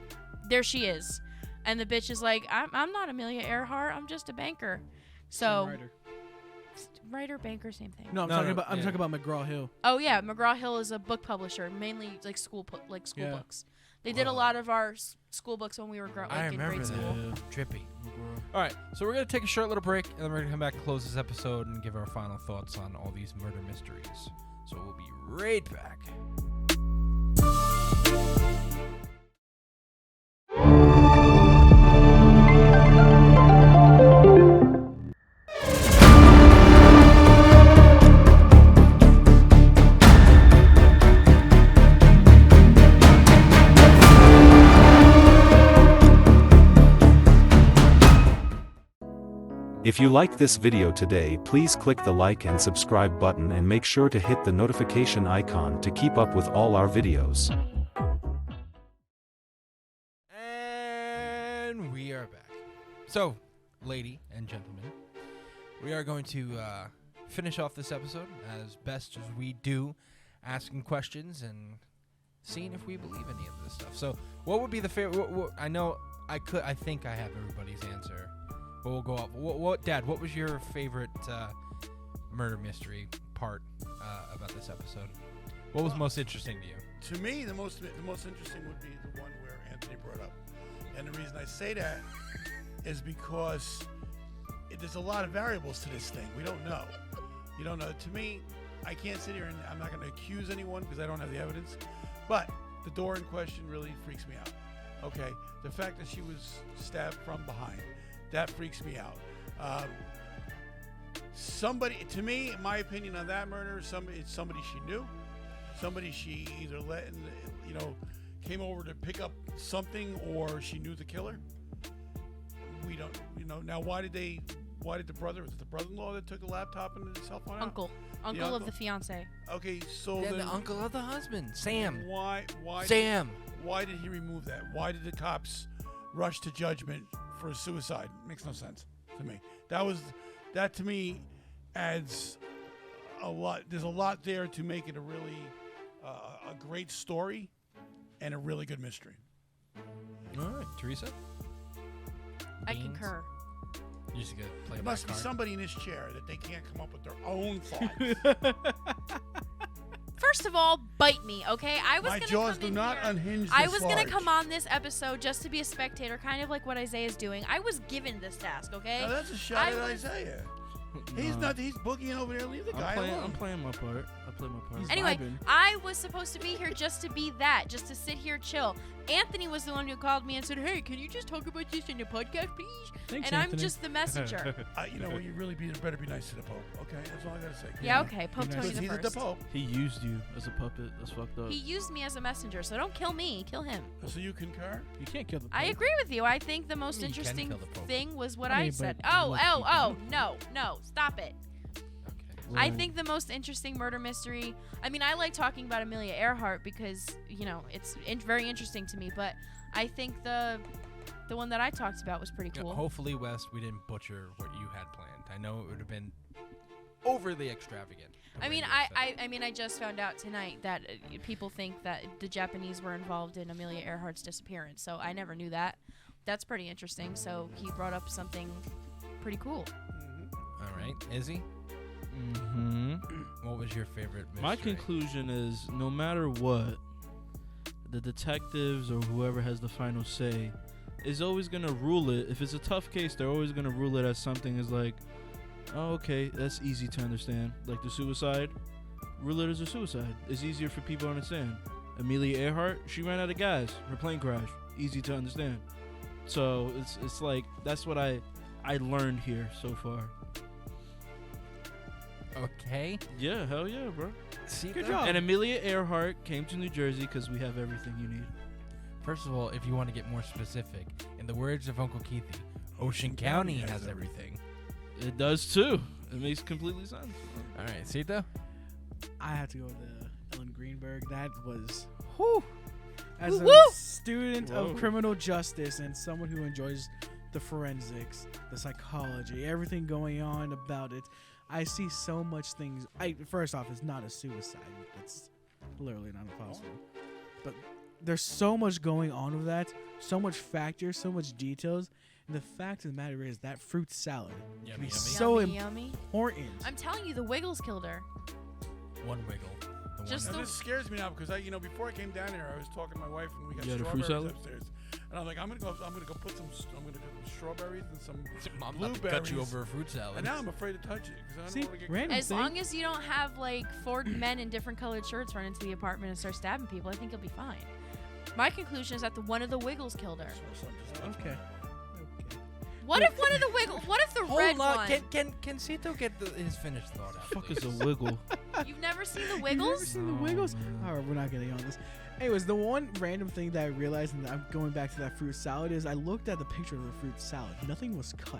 there she is." And the bitch is like, "I'm not Amelia Earhart. I'm just a banker." So. Writer, banker, same thing. No, I'm talking about McGraw-Hill. Oh yeah, McGraw-Hill is a book publisher, mainly school Yeah. books. They did a lot of our school books when we were I in remember grade that. school. Trippy. All right, so we're going to take a short little break, and then we're going to come back and close this episode and give our final thoughts on all these murder mysteries. So we'll be right back. If you liked this video today, please click the like and subscribe button and make sure to hit the notification icon to keep up with all our videos. And we are back. So, lady and gentlemen, we are going to finish off this episode as best as we do, asking questions and seeing if we believe any of this stuff. So, what would be the favorite? I think I have everybody's answer, but we'll go off. What, Dad? What was your favorite murder mystery part about this episode? What was most interesting to you? To me, the most interesting would be the one where Anthony brought up, and the reason I say that is because there's a lot of variables to this thing. We don't know. You don't know. To me, I can't sit here and I'm not going to accuse anyone because I don't have the evidence. But the door in question really freaks me out. Okay, the fact that she was stabbed from behind, that freaks me out. Somebody, to me, in my opinion on that murder, it's somebody she knew, somebody she either came over to pick up something, or she knew the killer. We don't, now why did the brother, was it the brother-in-law that took the laptop and the cell phone out? Uncle of the fiance. Okay, so Yeah, then the uncle of the husband, Sam. Why Sam. Why did he remove that? Why did the cops rush to judgment for a suicide? Makes no sense to me. That to me adds a lot. There's a lot there to make it a really a great story and a really good mystery. All right, Teresa. I Beans? concur. You just gotta play There that must be card. somebody in this chair that they can't come up with their own thoughts. First of all, bite me, okay? I was My gonna jaws come do in not here. unhinge. I this was gonna large. come on this episode just to be a spectator, kind of like what Isaiah's doing. I was given this task, okay? Now that's a shot I at was- Isaiah. He's Nah. not. He's boogieing over there. Leave the guy alone. I'm playing my part. I play my part. He's Anyway, vibing. I was supposed to be here just to be that, just to sit here chill. Anthony was the one who called me and said, "Hey, can you just talk about this in your podcast, please?" Thanks, and I'm Anthony. just the messenger. You know what? You really better be nice to the Pope. Okay, that's all I gotta say. Yeah, okay. Pope Be nice. Tony Because the he's the first. Pope, He used you as a puppet. That's fucked up. He used me as a messenger, so don't kill me. Kill him. so you concur. You can't kill the I Pope. agree with you. I think the most You can interesting kill the Pope. thing was what I I mean, said. but Oh, look, oh, you oh, no, stop it. Okay. I think the most interesting murder mystery. I mean, I like talking about Amelia Earhart because it's very interesting to me. But I think the one that I talked about was pretty Yeah, cool. hopefully, Wes, we didn't butcher what you had planned. I know it would have been overly extravagant. the I way mean, you said it. I mean, I just found out tonight that people think that the Japanese were involved in Amelia Earhart's disappearance. So I never knew that. That's pretty interesting. So he brought up something pretty cool. All right, Izzy, Mm-hmm. what was your favorite mystery? My conclusion is, no matter what, the detectives or whoever has the final say is always gonna rule it. If it's a tough case, they're always gonna rule it as something as like, oh, okay, that's easy to understand. Like the suicide, rule it as a suicide. It's easier for people to understand. Amelia Earhart, she ran out of gas. Her plane crashed. Easy to understand. So it's like that's what I learned here so far. Okay. Yeah, hell yeah, bro. See, Good though? job. And Amelia Earhart came to New Jersey because we have everything you need. First of all, if you want to get more specific, in the words of Uncle Keithy, Ocean County has everything. It does too. It makes completely sense. All right, Sito? I have to go with Ellen Greenberg. That was whew. As Woo-woo! a student Whoa. of criminal justice and someone who enjoys the forensics, the psychology, everything going on about it, I see so much things. First off, it's not a suicide. That's literally not possible. But there's so much going on with that, so much factors, so much details. And the fact of the matter is that fruit salad Yummy, can be yummy. so Yummy, yummy. important. I'm telling you, the Wiggles killed her. One wiggle. The Just one Now, the- this scares me now because before I came down here, I was talking to my wife and we got You had a fruit strawberries salad? upstairs. And I'm like, I'm gonna go put some strawberries and some. I'm about to cut you blueberries. over a fruit salad. And now I'm afraid to touch it because I don't See, want to get. random As thing. long as you don't have like 4 men in different colored shirts run into the apartment and start stabbing people, I think you'll be fine. My conclusion is that one of the Wiggles killed her. Okay. What if one of the Wiggles? What if the red Hold on. one? Can Sito get his finished thought out? Fuck is please? a wiggle? You've never seen the You've never Wiggles? seen the Oh, Wiggles? man. All right, we're not getting on this. Anyways, the one random thing that I realized, and I'm going back to that fruit salad, is I looked at the picture of the fruit salad. Nothing was cut.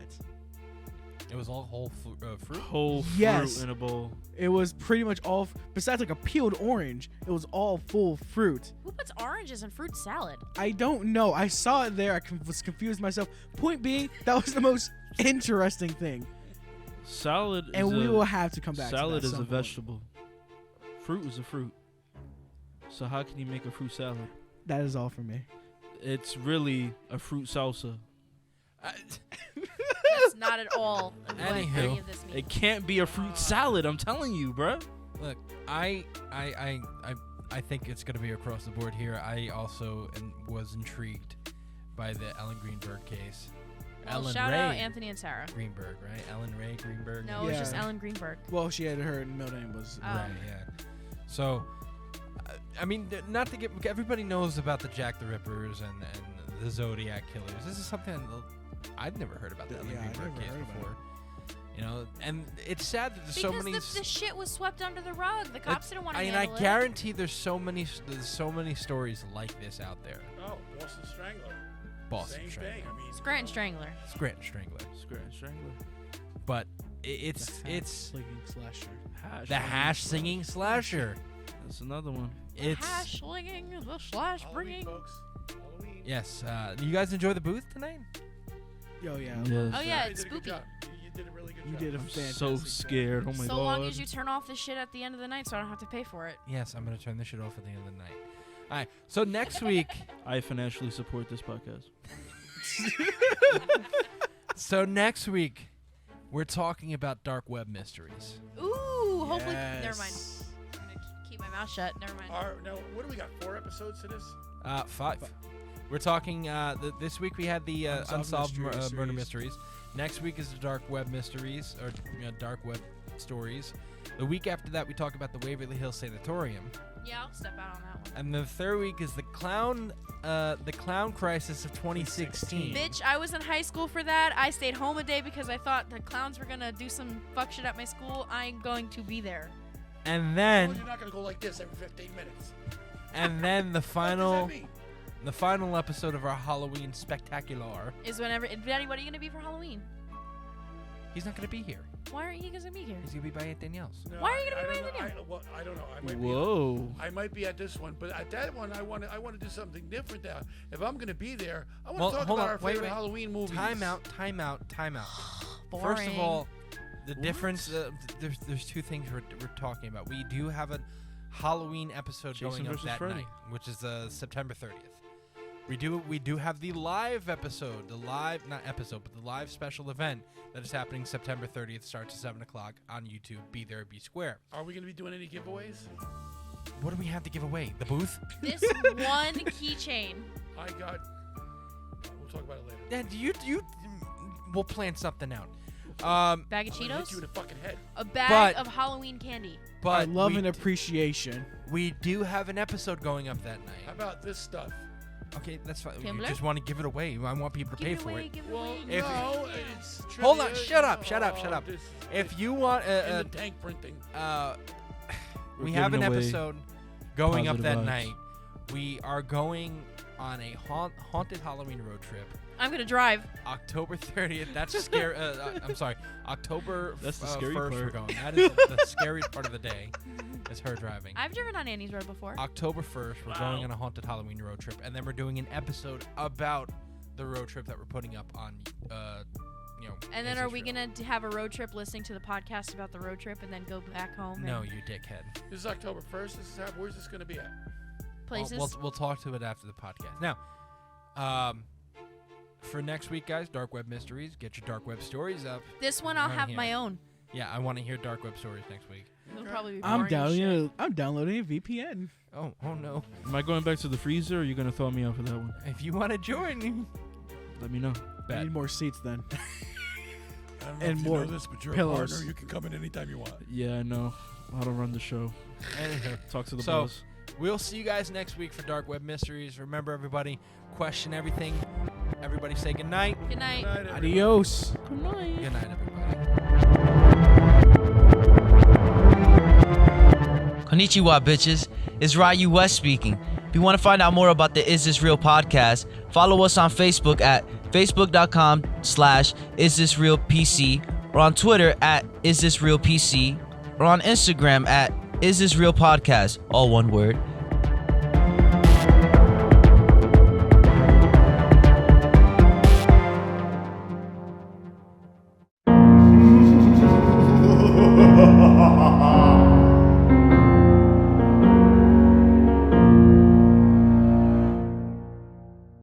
It was all whole fruit. Whole Yes. fruit in a bowl. It was pretty much all, besides like a peeled orange, it was all full fruit. Who puts oranges in fruit salad? I don't know. I saw it there. I was confused myself. Point being, that was the most interesting thing. Salad is And we a, will have to come back salad to that is some a point. vegetable. Fruit is a fruit. So how can you make a fruit salad? That is all for me. It's really a fruit salsa. That's not at all what Anywho, any of this means. It can't be a fruit salad. I'm telling you, bruh. Look, I think it's gonna be across the board here. I also was intrigued by the Ellen Greenberg case. Well, Ellen shout Ray out Anthony and Sarah. Greenberg, right? Ellen Ray Greenberg. No, it was just Yeah. Ellen Greenberg. Well, she had her middle name was. Oh. Right, yeah. So, I mean, not to get everybody knows about the Jack the Rippers and the Zodiac killers. This is something I'd never heard about the Ellen Yeah, I Greenberg never case heard about before. You know, and it's sad that there's Because so many. the shit was swept under the rug. The cops didn't want to I handle it. guarantee there's so many stories like this out there. Oh, Boston Strangler. Boston Same Strangler. thing. I mean, Scranton Strangler. Scranton Strangler. Scratch Strangler. But it's Slinging slasher. the hash singing slasher. That's another one. It's Hash slinging, the slash Halloween, bringing. folks. Halloween. yes. You guys enjoy the booth tonight? Yo, yeah. Yes. Oh yeah, You it's did a good spooky. job. You did a really good You job. did a I'm fantastic so job. scared. Oh my So god. long as you turn off the shit at the end of the night, so I don't have to pay for it. Yes, I'm gonna turn this shit off at the end of the night. All right. So next week. I financially support this podcast. So next week, we're talking about dark web mysteries. Ooh, hopefully. Yes. Never mind. I'm gonna keep my mouth shut. Never mind. Now, what do we got? 4 episodes to this? 5. We're talking. This week we had the Unsolved Murder Mysteries. Next week is the dark web mysteries or dark web stories. The week after that, we talk about the Waverly Hills Sanatorium. Yeah, I'll step out on that one. And the third week is the clown crisis of 2016. Bitch, I was in high school for that. I stayed home a day because I thought the clowns were gonna do some fuck shit at my school. I'm going to be there. And Well, then you're not going to go like this every 15 minutes. the What final does that mean? the final episode of our Halloween spectacular. Is whenever. Daddy, what are you gonna be for Halloween? He's not gonna be here. Why aren't you gonna be here? He's gonna be by Aunt Danielle's. No, Why are you gonna be I don't with know. him? I don't know. I might Whoa. I might be at this one, but at that one, I want to do something different. Now, if I'm going to be there, I want Well, to talk hold about on. our Wait, favorite wait. Halloween movies. Time out. First of Boring. all, the difference. There's two things we're talking about. We do have a Halloween episode Jason going up versus that Freddy. night, which is September 30th. We do have the live episode, the live special event that is happening September 30th. Starts at 7 o'clock on YouTube. Be there, be square. Are we going to be doing any giveaways? What do we have to give away? The booth? This one keychain. I got. We'll talk about it later. Yeah, you. We'll plan something out. Bag of I'm gonna hit Cheetos. you in the fucking head. A bag But- of Halloween candy. But Love we, and appreciation. we do have an episode going up that How night. about this stuff? Okay, that's fine. You Tumblr? just want to give it away. I want people to Give pay it for away, it. give it Well, away. If- no, it's Hold on, trivia. shut up. Oh, this- If you want, in the tank printing. we We're have an giving away episode going up positive that vibes. night. We are going on a haunted Halloween road trip. I'm gonna drive. October 30th. That's scary. I'm sorry. October That's the scary 1st part. we're going. That is the scariest part of the day. Is her driving. I've driven on Annie's Road before. October 1st, we're Wow. going on a haunted Halloween road trip, and then we're doing an episode about the road trip that we're putting up on, And then Is are This we Real? gonna have a road trip listening to the podcast about the road trip and then go back home? No, and you dickhead. This is October 1st. Where's this going to be at? places. We'll talk to it after the podcast. Now, for next week, guys, Dark Web Mysteries. Get your Dark Web stories up. This one I'll Right have here. my own. Yeah, I want to hear Dark Web stories next week. It'll probably be I'm boring as shit. downloading a VPN. Oh no. Am I going back to the freezer or are you going to throw me out for that one? If you want to join, Let me know. I bet. need more seats then. I don't know And if you more know this, but you're pillows. a partner. You can come in anytime you want. Yeah, I know. How to run the show. Anywho, Talk to the So- boss. we'll see you guys next week for Dark Web Mysteries. Remember, everybody, question everything. Everybody say goodnight. Good night. Good night, everybody. Adios. Good night, everybody. Konnichiwa, bitches. It's Ryu West speaking. If you want to find out more about the Is This Real podcast, follow us on Facebook at facebook.com/isthisrealpc or on Twitter at isthisrealpc or on Instagram at isthisrealpodcast, all one word.